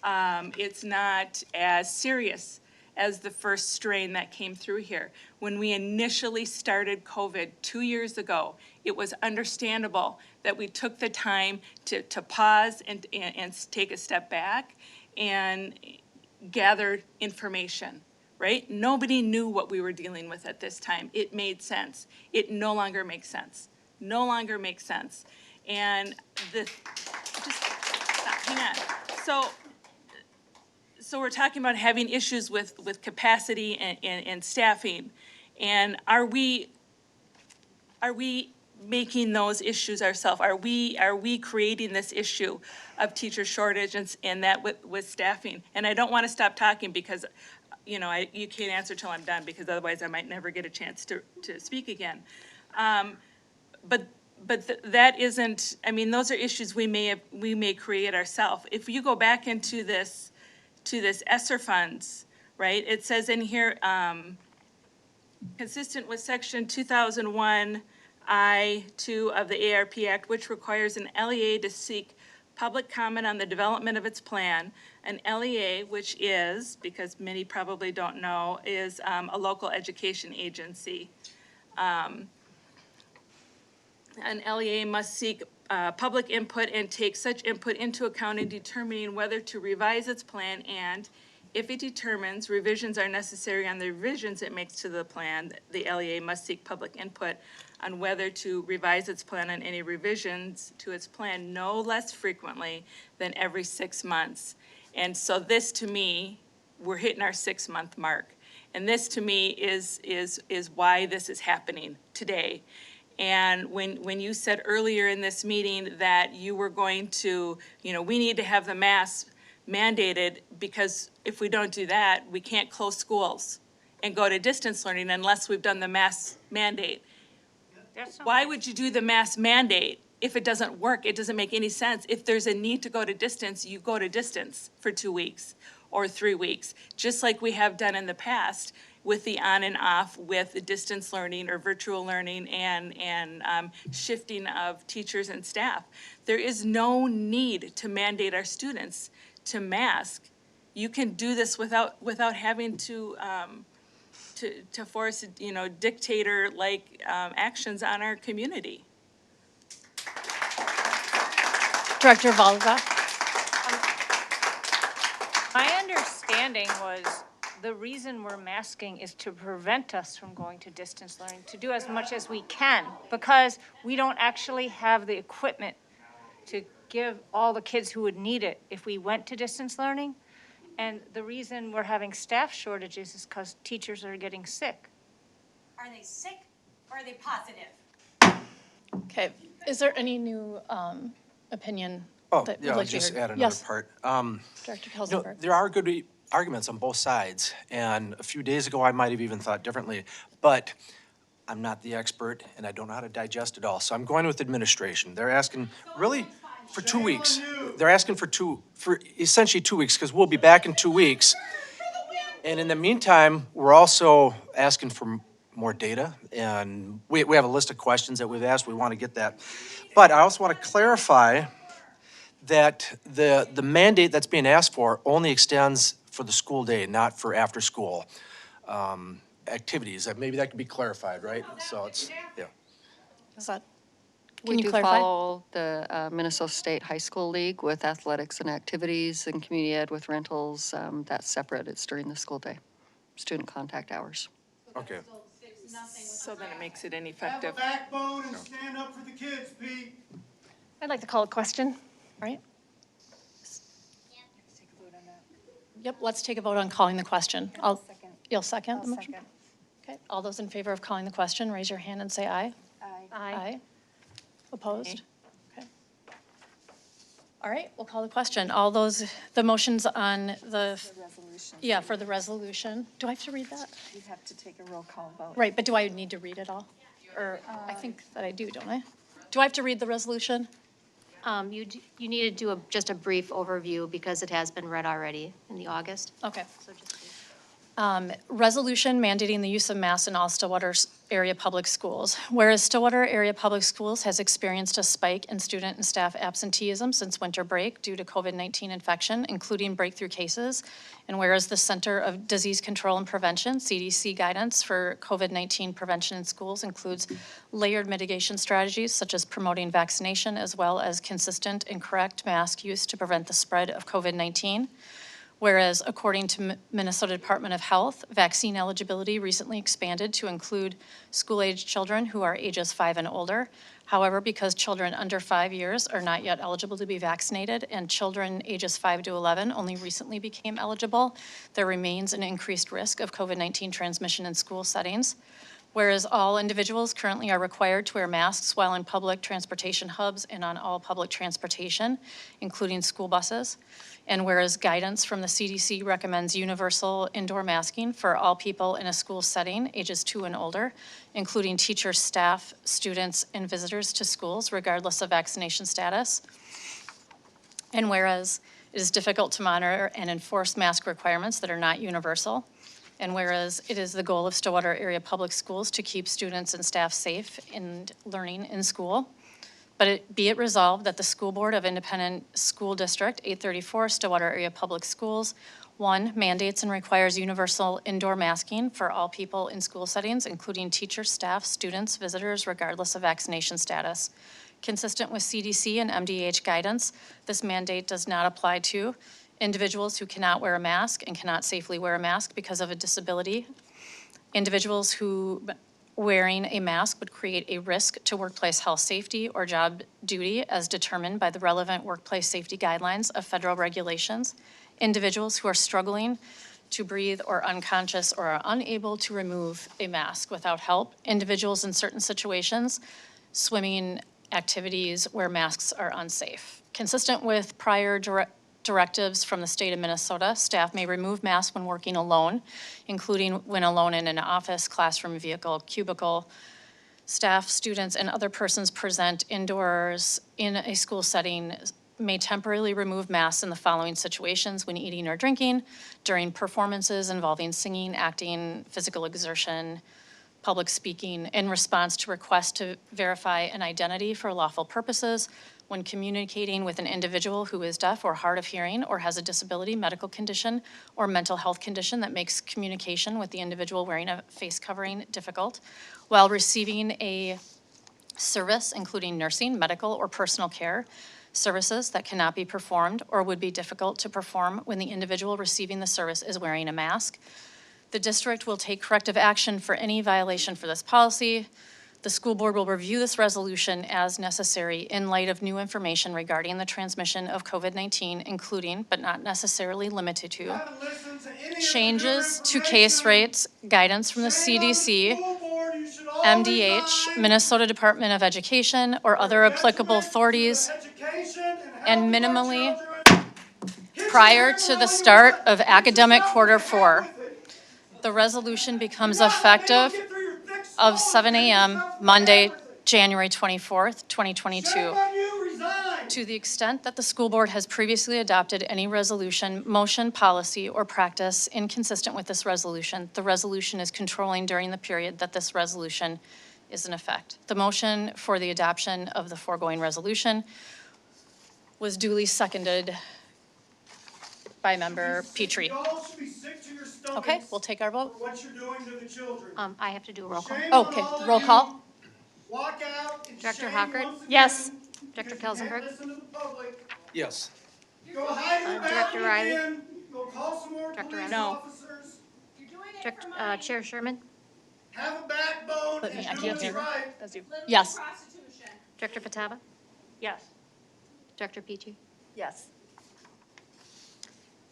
It's not as serious as the first strain that came through here. When we initially started COVID 2 years ago, it was understandable that we took the time to pause and take a step back and gather information, right? Nobody knew what we were dealing with at this time. It made sense. It no longer makes sense. No longer makes sense. And hang on. So we're talking about having issues with capacity and staffing. And are we making those issues ourselves? Are we creating this issue of teacher shortage and that with staffing? And I don't want to stop talking because, you know, you can't answer till I'm done because otherwise I might never get a chance to speak again. But that isn't, I mean, those are issues we may create ourselves. If you go back into this ESSER funds, right? It says in here, consistent with section 2001 I-2 of the ARP Act, which requires an LEA to seek public comment on the development of its plan, an LEA, which is, because many probably don't know, is a local education agency. An LEA must seek public input and take such input into account in determining whether to revise its plan, and if it determines revisions are necessary on the revisions it makes to the plan, the LEA must seek public input on whether to revise its plan and any revisions to its plan no less frequently than every 6 months. And so this, to me, we're hitting our 6-month mark. And this, to me, is why this is happening today. And when you said earlier in this meeting that you were going to, we need to have the masks mandated, because if we don't do that, we can't close schools and go to distance learning unless we've done the mask mandate. Why would you do the mask mandate if it doesn't work? It doesn't make any sense. If there's a need to go to distance, you go to distance for 2 weeks or 3 weeks, just like we have done in the past with the on and off with the distance learning or virtual learning and shifting of teachers and staff. There is no need to mandate our students to mask. You can do this without having to force, dictator-like actions on our community. Director Volga? My understanding was the reason we're masking is to prevent us from going to distance learning, to do as much as we can, because we don't actually have the equipment to give all the kids who would need it if we went to distance learning. And the reason we're having staff shortages is because teachers are getting sick. Are they sick or are they positive? Okay, is there any new opinion Oh, that yeah, would I'll like to be just heard? add another Yes, part. Director You know, Kelsenberg. there are good arguments on both sides, and a few days ago, I might have even thought differently, but I'm not the expert, and I don't know how to digest it all, so I'm going with administration. They're asking really for 2 weeks. They're asking for essentially 2 weeks, because we'll be back in 2 weeks. And in the meantime, we're also asking for more data, and we have a list of questions that we've asked. We want to get that. But I also want to clarify that the mandate that's being asked for only extends for the school day, not for after-school activities. Maybe that could be clarified, right? So it's, yeah. Is that, We can you do clarify? follow the Minnesota State High School League with athletics and activities and community ed with rentals. That's separate. It's during the school day, student contact hours. Okay. So then it makes it Have a ineffective. backbone and stand up for the kids, Pete. I'd like to call a question. All right. Yep, let's take a vote on calling the question. You'll second the motion? Okay, all those in favor of calling the question, raise your hand and say aye. Aye. Opposed? Okay. All right, we'll call the question. All those, the motions on the. Resolution. Yeah, for the resolution. Do I have to read that? You have to take a roll call vote. Right, but do I need to read it all? Or, I think that I do, don't I? Do I have to read the resolution? You need to do just a brief overview because it has been read already in the August. Okay. So just Resolution mandating the use of masks in all Stillwater area public schools. Whereas Stillwater area public schools has experienced a spike in student and staff absenteeism since winter break due to COVID-19 infection, including breakthrough cases. And whereas the Center of Disease Control and Prevention, CDC guidance for COVID-19 prevention in schools includes layered mitigation strategies such as promoting vaccination as well as consistent and correct mask use to prevent the spread of COVID-19. Whereas according to Minnesota Department of Health, vaccine eligibility recently expanded to include school-aged children who are ages 5 and older. However, because children under 5 years are not yet eligible to be vaccinated and children ages 5 to 11 only recently became eligible, there remains an increased risk of COVID-19 transmission in school settings. Whereas all individuals currently are required to wear masks while in public transportation hubs and on all public transportation, including school buses. And whereas guidance from the CDC recommends universal indoor masking for all people in a school setting, ages 2 and older, including teachers, staff, students, and visitors to schools, regardless of vaccination status. And whereas it is difficult to monitor and enforce mask requirements that are not universal. And whereas it is the goal of Stillwater area public schools to keep students and staff safe and learning in school. Be it resolved that the School Board of Independent School District 834 Stillwater Area Public Schools, 1, mandates and requires universal indoor masking for all people in school settings, including teachers, staff, students, visitors, regardless of vaccination status. Consistent with CDC and MDH guidance, this mandate does not apply to individuals who cannot wear a mask and cannot safely wear a mask because of a disability, individuals who wearing a mask would create a risk to workplace health safety or job duty as determined by the relevant workplace safety guidelines of federal regulations, individuals who are struggling to breathe or unconscious or are unable to remove a mask without help, individuals in certain situations, swimming activities where masks are unsafe. Consistent with prior directives from the state of Minnesota, staff may remove masks when working alone, including when alone in an office, classroom, vehicle, cubicle. Staff, students, and other persons present indoors in a school setting may temporarily remove masks in the following situations: when eating or drinking, during performances involving singing, acting, physical exertion, public speaking, in response to requests to verify an identity for lawful purposes, when communicating with an individual who is deaf or hard of hearing or has a disability, medical condition, or mental health condition that makes communication with the individual wearing a face covering difficult, while receiving a service including nursing, medical, or personal care services that cannot be performed or would be difficult to perform when the individual receiving the service is wearing a mask. The district will take corrective action for any violation for this policy. The school board will review this resolution as necessary in light of new information regarding the transmission of COVID-19, including, but not necessarily limited to, changes to case rates, guidance from the CDC, MDH, Minnesota Department of Education, or other applicable authorities, and minimally prior to the start of academic quarter 4. The resolution becomes effective of 7 a.m. Monday, January 24th, 2022. To the extent that the school board has previously adopted any resolution, motion, policy, or practice inconsistent with this resolution, the resolution is controlling during the period that this resolution is in effect. The motion for the adoption of the foregoing resolution was duly seconded by Member Petrie. Y'all should be sick to your stomachs. Okay, we'll take our vote. For what you're doing to the children. I have to do a roll call. Shame on Okay, all of roll you. call. Walk out and Director shame Hockert? once again. Yes. Director because you can't Kelsenberg? listen to the public. Yes. Go hide in the Director bathroom Riley? again. Go call some more Director police Riley? officers. Chair Sherman? Have a backbone Let me- and I do can't what's hear. right. That's you. Yes. Director Patava? Yes. Director Petrie? Yes.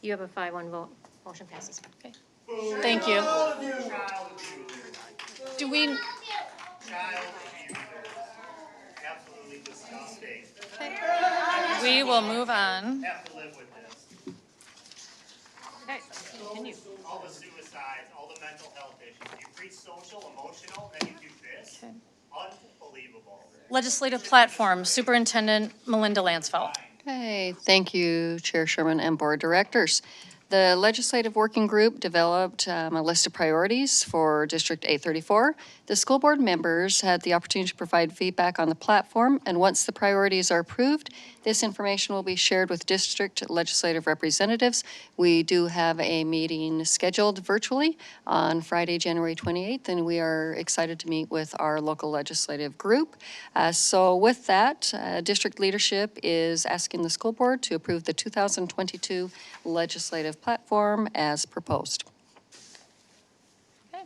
You have a 5-1 vote. Motion passes. Okay. Thank you. All of you. Do we, Absolutely disgusting. we will move on. Have to live with this. Okay, continue. All the suicides, all the mental health issues. You preach social, emotional, then you do this. Okay. Unbelievable. Legislative platform, Superintendent Melinda Lansfeld. Okay, thank you, Chair Sherman and Board Directors. The Legislative Working Group developed a list of priorities for District 834. The school board members had the opportunity to provide feedback on the platform, and once the priorities are approved, this information will be shared with district legislative representatives. We do have a meeting scheduled virtually on Friday, January 28th, and we are excited to meet with our local legislative group. So with that, district leadership is asking the school board to approve the 2022 legislative platform as proposed. Okay.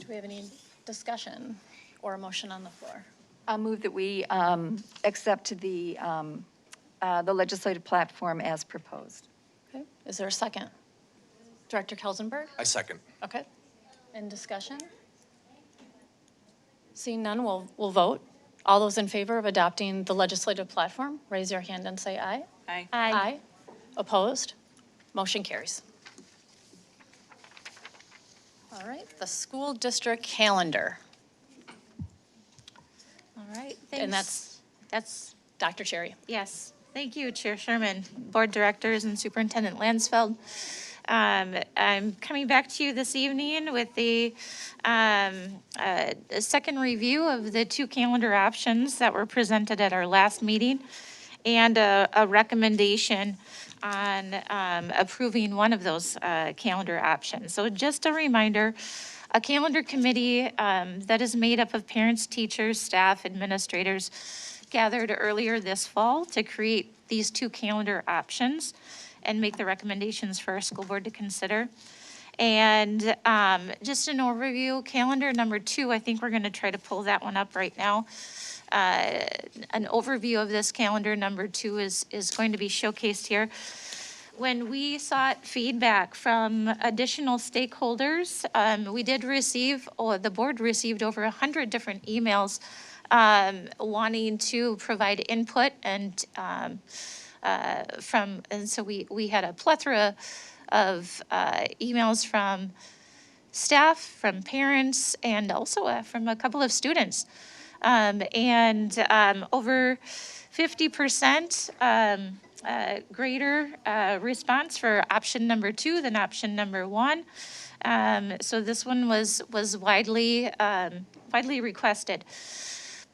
Do we have any discussion or a motion on the floor? I'll move that we accept the legislative platform as proposed. Okay. Is there a second? Director Kelsenberg? I second. Okay. In discussion? Seeing none, we'll vote. All those in favor of adopting the legislative platform, raise your hand and say aye. Aye. Aye. Opposed? Motion carries. All right, the school district calendar. All right, thanks. And that's Dr. Cherry. Yes, thank you, Chair Sherman, Board Directors, and Superintendent Lansfeld. I'm coming back to you this evening with a second review of the two calendar options that were presented at our last meeting and a recommendation on approving one of those calendar options. So just a reminder, a calendar committee that is made up of parents, teachers, staff, administrators gathered earlier this fall to create these two calendar options and make the recommendations for our school board to consider. And just an overview, calendar number 2, I think we're going to try to pull that one up right now. An overview of this calendar number 2 is going to be showcased here. When we sought feedback from additional stakeholders, we did receive, or the board received over 100 different emails wanting to provide input and so we had a plethora of emails from staff, from parents, and also from a couple of students. Over 50% greater response for option number 2 than option number 1. So this one was widely requested.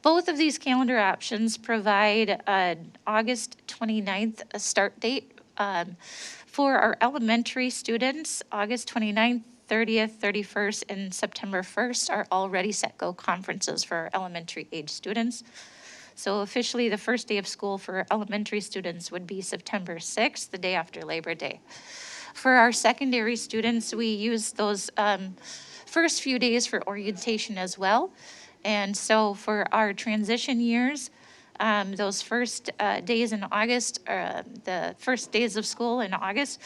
Both of these calendar options provide an August 29th start date. For our elementary students, August 29th, 30th, 31st, and September 1st are already set-go conferences for our elementary age students. So officially, the first day of school for elementary students would be September 6th, the day after Labor Day. For our secondary students, we use those first few days for orientation as well. And so for our transition years, those first days in August, the first days of school in August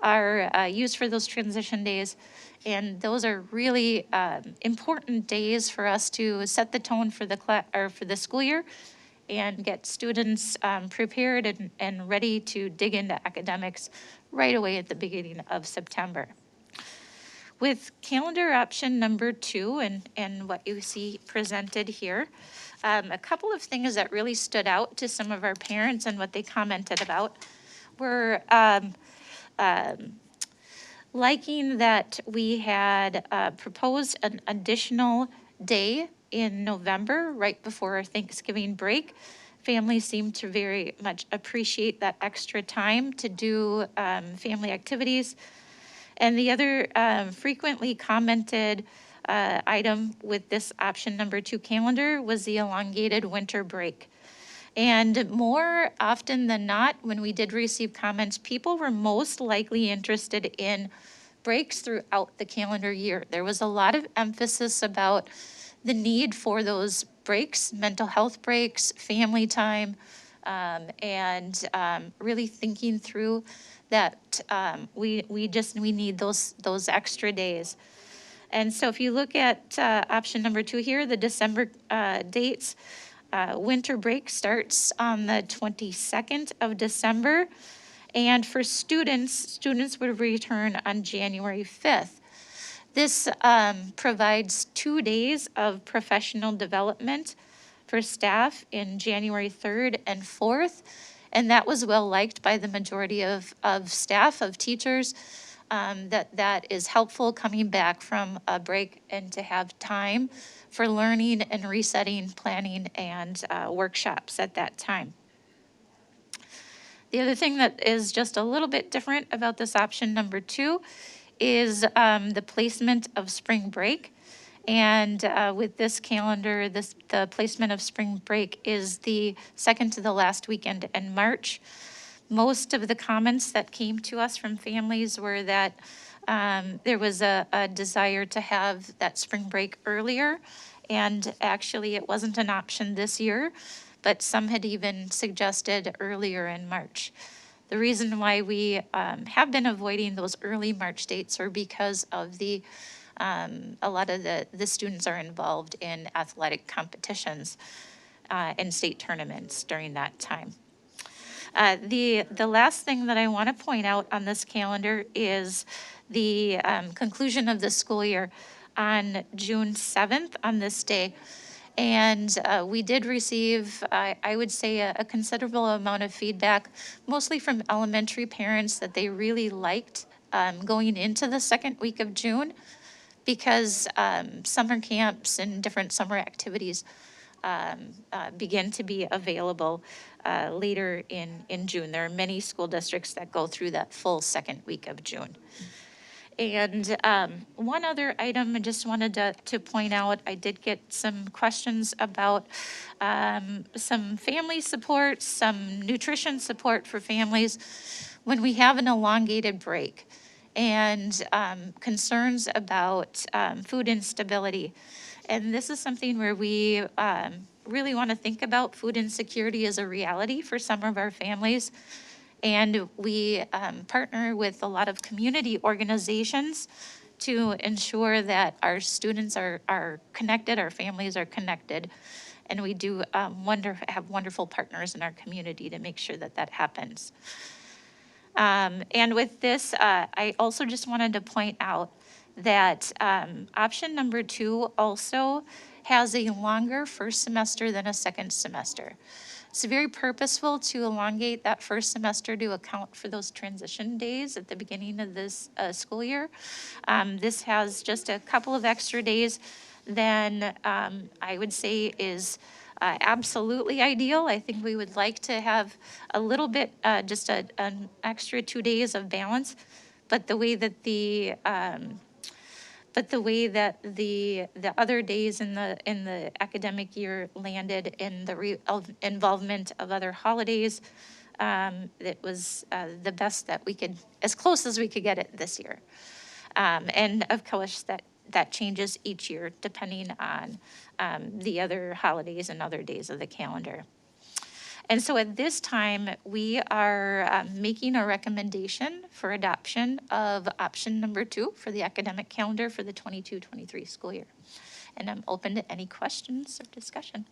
are used for those transition days. And those are really important days for us to set the tone for the school year and get students prepared and ready to dig into academics right away at the beginning of September. With calendar option number 2 and what you see presented here, a couple of things that really stood out to some of our parents and what they commented about were liking that we had proposed an additional day in November, right before our Thanksgiving break. Families seem to very much appreciate that extra time to do family activities. And the other frequently commented item with this option number 2 calendar was the elongated winter break. And more often than not, when we did receive comments, people were most likely interested in breaks throughout the calendar year. There was a lot of emphasis about the need for those breaks, mental health breaks, family time, and really thinking through that we need those extra days. And so if you look at option number 2 here, the December dates, winter break starts on the 22nd of December. And for students would return on January 5th. This provides 2 days of professional development for staff in January 3rd and 4th. And that was well liked by the majority of staff, of teachers, that is helpful coming back from a break and to have time for learning and resetting, planning, and workshops at that time. The other thing that is just a little bit different about this option number 2 is the placement of spring break. And with this calendar, the placement of spring break is the second to the last weekend in March. Most of the comments that came to us from families were that there was a desire to have that spring break earlier. And actually, it wasn't an option this year, but some had even suggested earlier in March. The reason why we have been avoiding those early March dates are because of a lot of the students are involved in athletic competitions and state tournaments during that time. The last thing that I want to point out on this calendar is the conclusion of the school year on June 7th on this day. And we did receive, I would say, a considerable amount of feedback, mostly from elementary parents, that they really liked going into the second week of June because summer camps and different summer activities begin to be available later in June. There are many school districts that go through that full second week of June. And one other item I just wanted to point out, I did get some questions about some family support, some nutrition support for families when we have an elongated break, and concerns about food instability. And this is something where we really want to think about food insecurity as a reality for some of our families. And we partner with a lot of community organizations to ensure that our students are connected, our families are connected. And we do have wonderful partners in our community to make sure that that happens. And with this, I also just wanted to point out that option number 2 also has a longer first semester than a second semester. It's very purposeful to elongate that first semester to account for those transition days at the beginning of this school year. This has just a couple of extra days than I would say is absolutely ideal. I think we would like to have a little bit, just an extra 2 days of balance. But the way that the other days in the academic year landed in the involvement of other holidays, it was the best that we could, as close as we could get it this year. And of course, that changes each year depending on the other holidays and other days of the calendar. And so at this time, we are making a recommendation for adoption of option number 2 for the academic calendar for the 22-23 school year. And I'm open to any questions or discussion.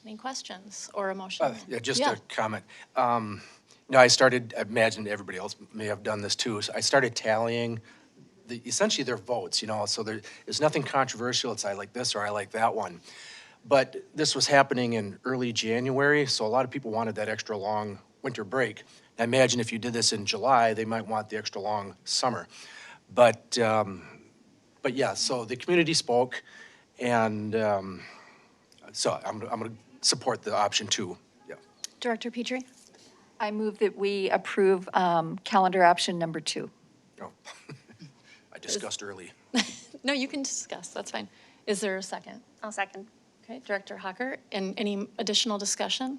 Any questions or a motion? Yeah, just a comment. I imagine everybody else may have done this too. So I started tallying essentially their votes, so there's nothing controversial. It's I like this or I like that one. But this was happening in early January, so a lot of people wanted that extra long winter break. I imagine if you did this in July, they might want the extra long summer. But yeah, so the community spoke, and so I'm going to support the option 2. Yeah. Director Petrie? I move that we approve calendar option number 2. Oh, I discussed early. No, you can discuss, that's fine. Is there a second? I'll second. Okay, Director Hocker, and any additional discussion?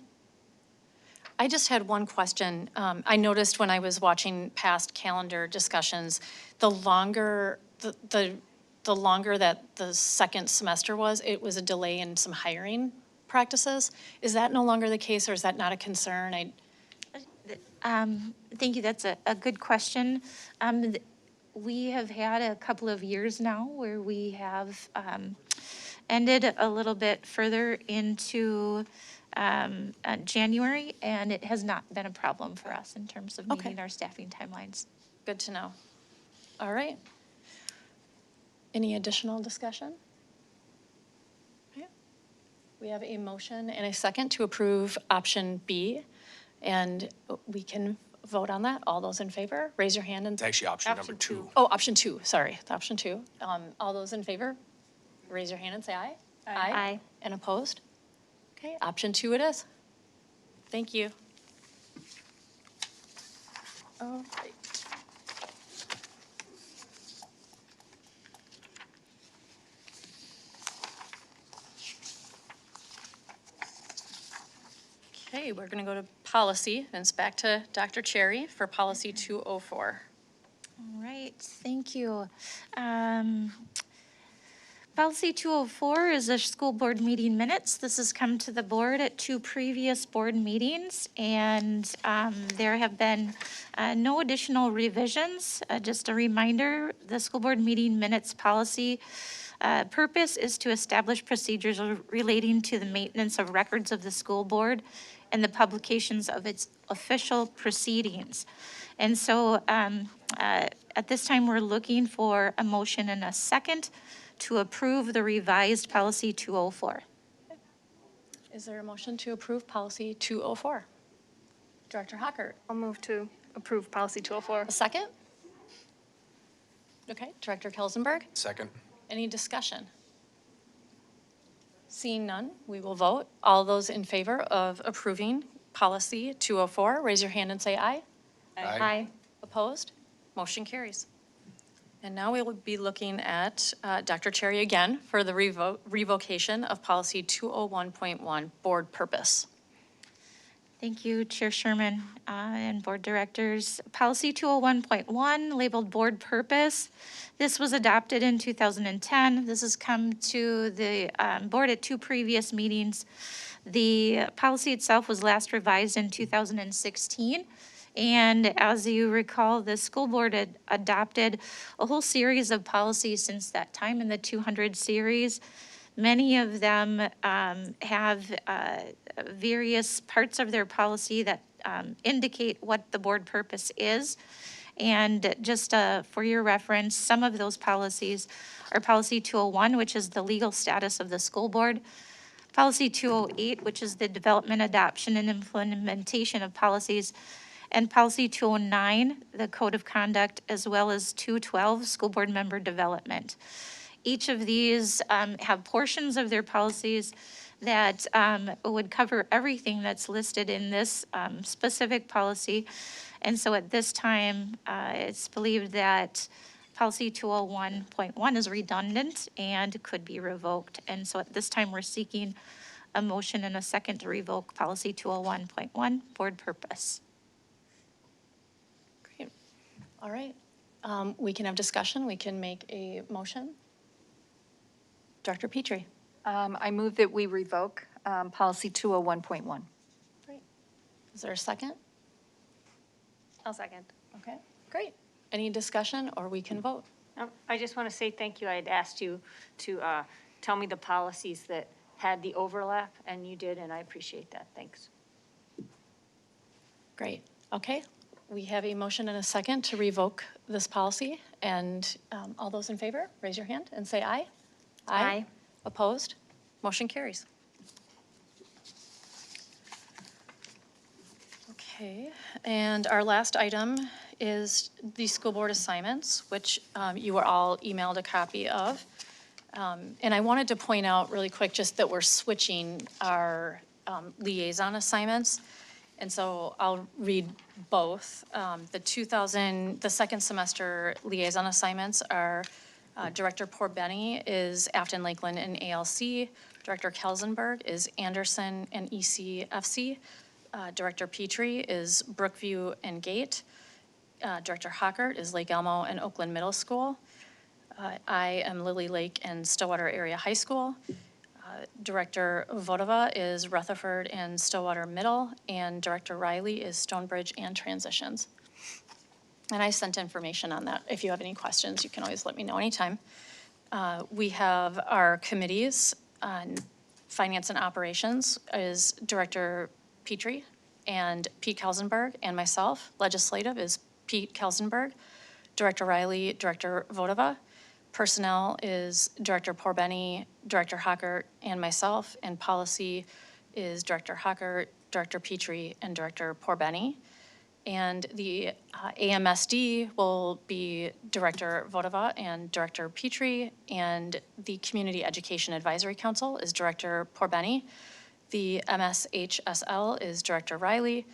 I just had one question. I noticed when I was watching past calendar discussions, the longer that the second semester was, it was a delay in some hiring practices. Is that no longer the case, or is that not a concern? Thank you, that's a good question. We have had a couple of years now where we have ended a little bit further into January, and it has not been a problem for us in terms of meeting our staffing timelines. Good to know. All right. Any additional discussion? Okay. We have a motion and a second to approve option B, and we can vote on that. All those in favor, raise your hand. And It's actually option number 2. Oh, option 2, sorry, option 2. All those in favor, raise your hand and say aye. Aye. Aye. And opposed? Okay, option 2 it is. Thank you. All right. Okay, we're going to go to policy, and it's back to Dr. Cherry for policy 204. All right, thank you. Policy 204 is a school board meeting minutes. This has come to the board at 2 previous board meetings, and there have been no additional revisions. Just a reminder, the school board meeting minutes policy purpose is to establish procedures relating to the maintenance of records of the school board and the publications of its official proceedings. And so at this time, we're looking for a motion and a second to approve the revised policy 204. Is there a motion to approve policy 204? Director Hocker? I'll move to approve policy 204. A second? Okay, Director Kelsenberg, Second. any discussion? Seeing none, we will vote. All those in favor of approving policy 204, raise your hand and say aye. Aye. Opposed? Motion carries. And now we will be looking at Dr. Cherry again for the revocation of policy 201.1, board purpose. Thank you, Chair Sherman and board directors. Policy 201.1 labeled board purpose. This was adopted in 2010. This has come to the board at 2 previous meetings. The policy itself was last revised in 2016. And as you recall, the school board had adopted a whole series of policies since that time in the 200 series. Many of them have various parts of their policy that indicate what the board purpose is. And just for your reference, some of those policies are policy 201, which is the legal status of the school board, policy 208, which is the development, adoption, and implementation of policies, and policy 209, the code of conduct, as well as 212, school board member development. Each of these have portions of their policies that would cover everything that's listed in this specific policy. And so at this time, it's believed that policy 201.1 is redundant and could be revoked. And so at this time, we're seeking a motion and a second to revoke policy 201.1, board purpose. Great. All right. We can have discussion. We can make a motion. Director Petrie. I move that we revoke policy 201.1. Is there a second? I'll second. Okay, great. Any discussion, or we can vote? I just want to say thank you. I had asked you to tell me the policies that had the overlap, and you did, and I appreciate that. Thanks. Great. Okay. We have a motion and a second to revoke this policy. And all those in favor, raise your hand and say aye. Aye. Opposed? Motion carries. Okay, and our last item is the school board assignments, which you were all emailed a copy of. And I wanted to point out really quick just that we're switching our liaison assignments. And so I'll read both. The second semester liaison assignments are Director Porbeni is Afton Lakeland and ALC. Director Kelsenberg is Anderson and ECFC. Director Petrie is Brookview and Gate. Director Hockert is Lake Elmo and Oakland Middle School. I am Lily Lake and Stillwater Area High School. Director Vodova is Rutherford and Stillwater Middle, and Director Riley is Stonebridge and Transitions. And I sent information on that. If you have any questions, you can always let me know anytime. We have our committees on Finance and Operations is Director Petrie and Pete Kelsenberg and myself. Legislative is Pete Kelsenberg, Director Riley, Director Vodova. Personnel is Director Porbeni, Director Hockert, and myself. And policy is Director Hockert, Director Petrie, and Director Porbeni. And the AMSD will be Director Vodova and Director Petrie, and the Community Education Advisory Council is Director Porbeni. The MSHSL is Director Riley.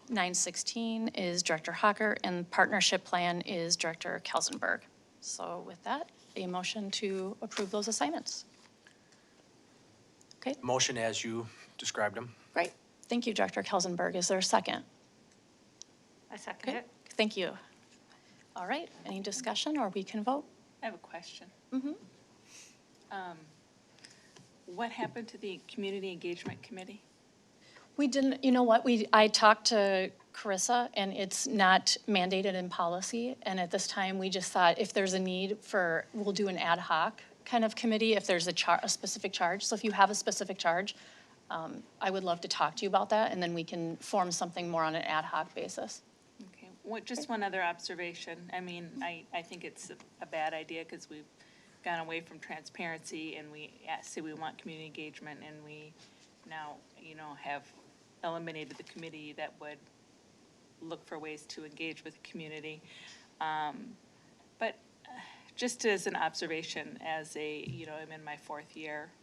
916 is Director Hocker, and Partnership Plan is Director Kelsenberg. So with that, a motion to approve those assignments. Okay, Motion as you described them. great. Thank you, Director Kelsenberg. Is there a second? I second Okay, it. thank you. All right, any discussion, or we can vote? I have a question. Mm-hmm. What happened to the Community Engagement Committee? We didn't, you know what, I talked to Carissa, and it's not mandated in policy, and at this time, we just thought if there's a need for, we'll do an ad hoc kind of committee if there's a specific charge. So if you have a specific charge, I would love to talk to you about that, and then we can form something more on an ad hoc basis. Okay, just one other observation. I mean, I think it's a bad idea because we've gone away from transparency, and we say we want community engagement, and we now, have eliminated the committee that would look for ways to engage with the community. But just as an observation, as I'm in my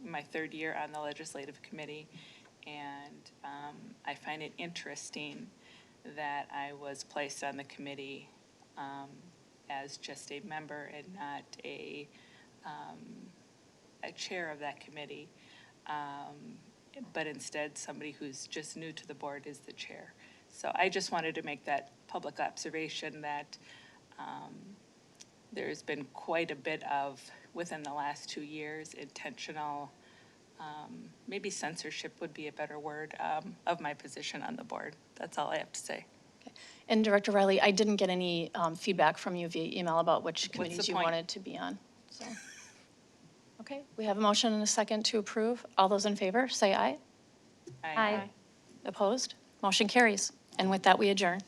my third year on the legislative committee, and I find it interesting that I was placed on the committee as just a member and not a chair of that committee, but instead somebody who's just new to the board is the chair. So I just wanted to make that public observation that there's been quite a bit of, within the last 2 years, intentional, maybe censorship would be a better word, of my position on the board. That's all I have to say. And Director Riley, I didn't get any feedback from you via email about which the committees you point? wanted to be on. So, okay, we have a motion and a second to approve. All those in favor, say aye. Aye. Opposed? Motion carries. And with that, we adjourn.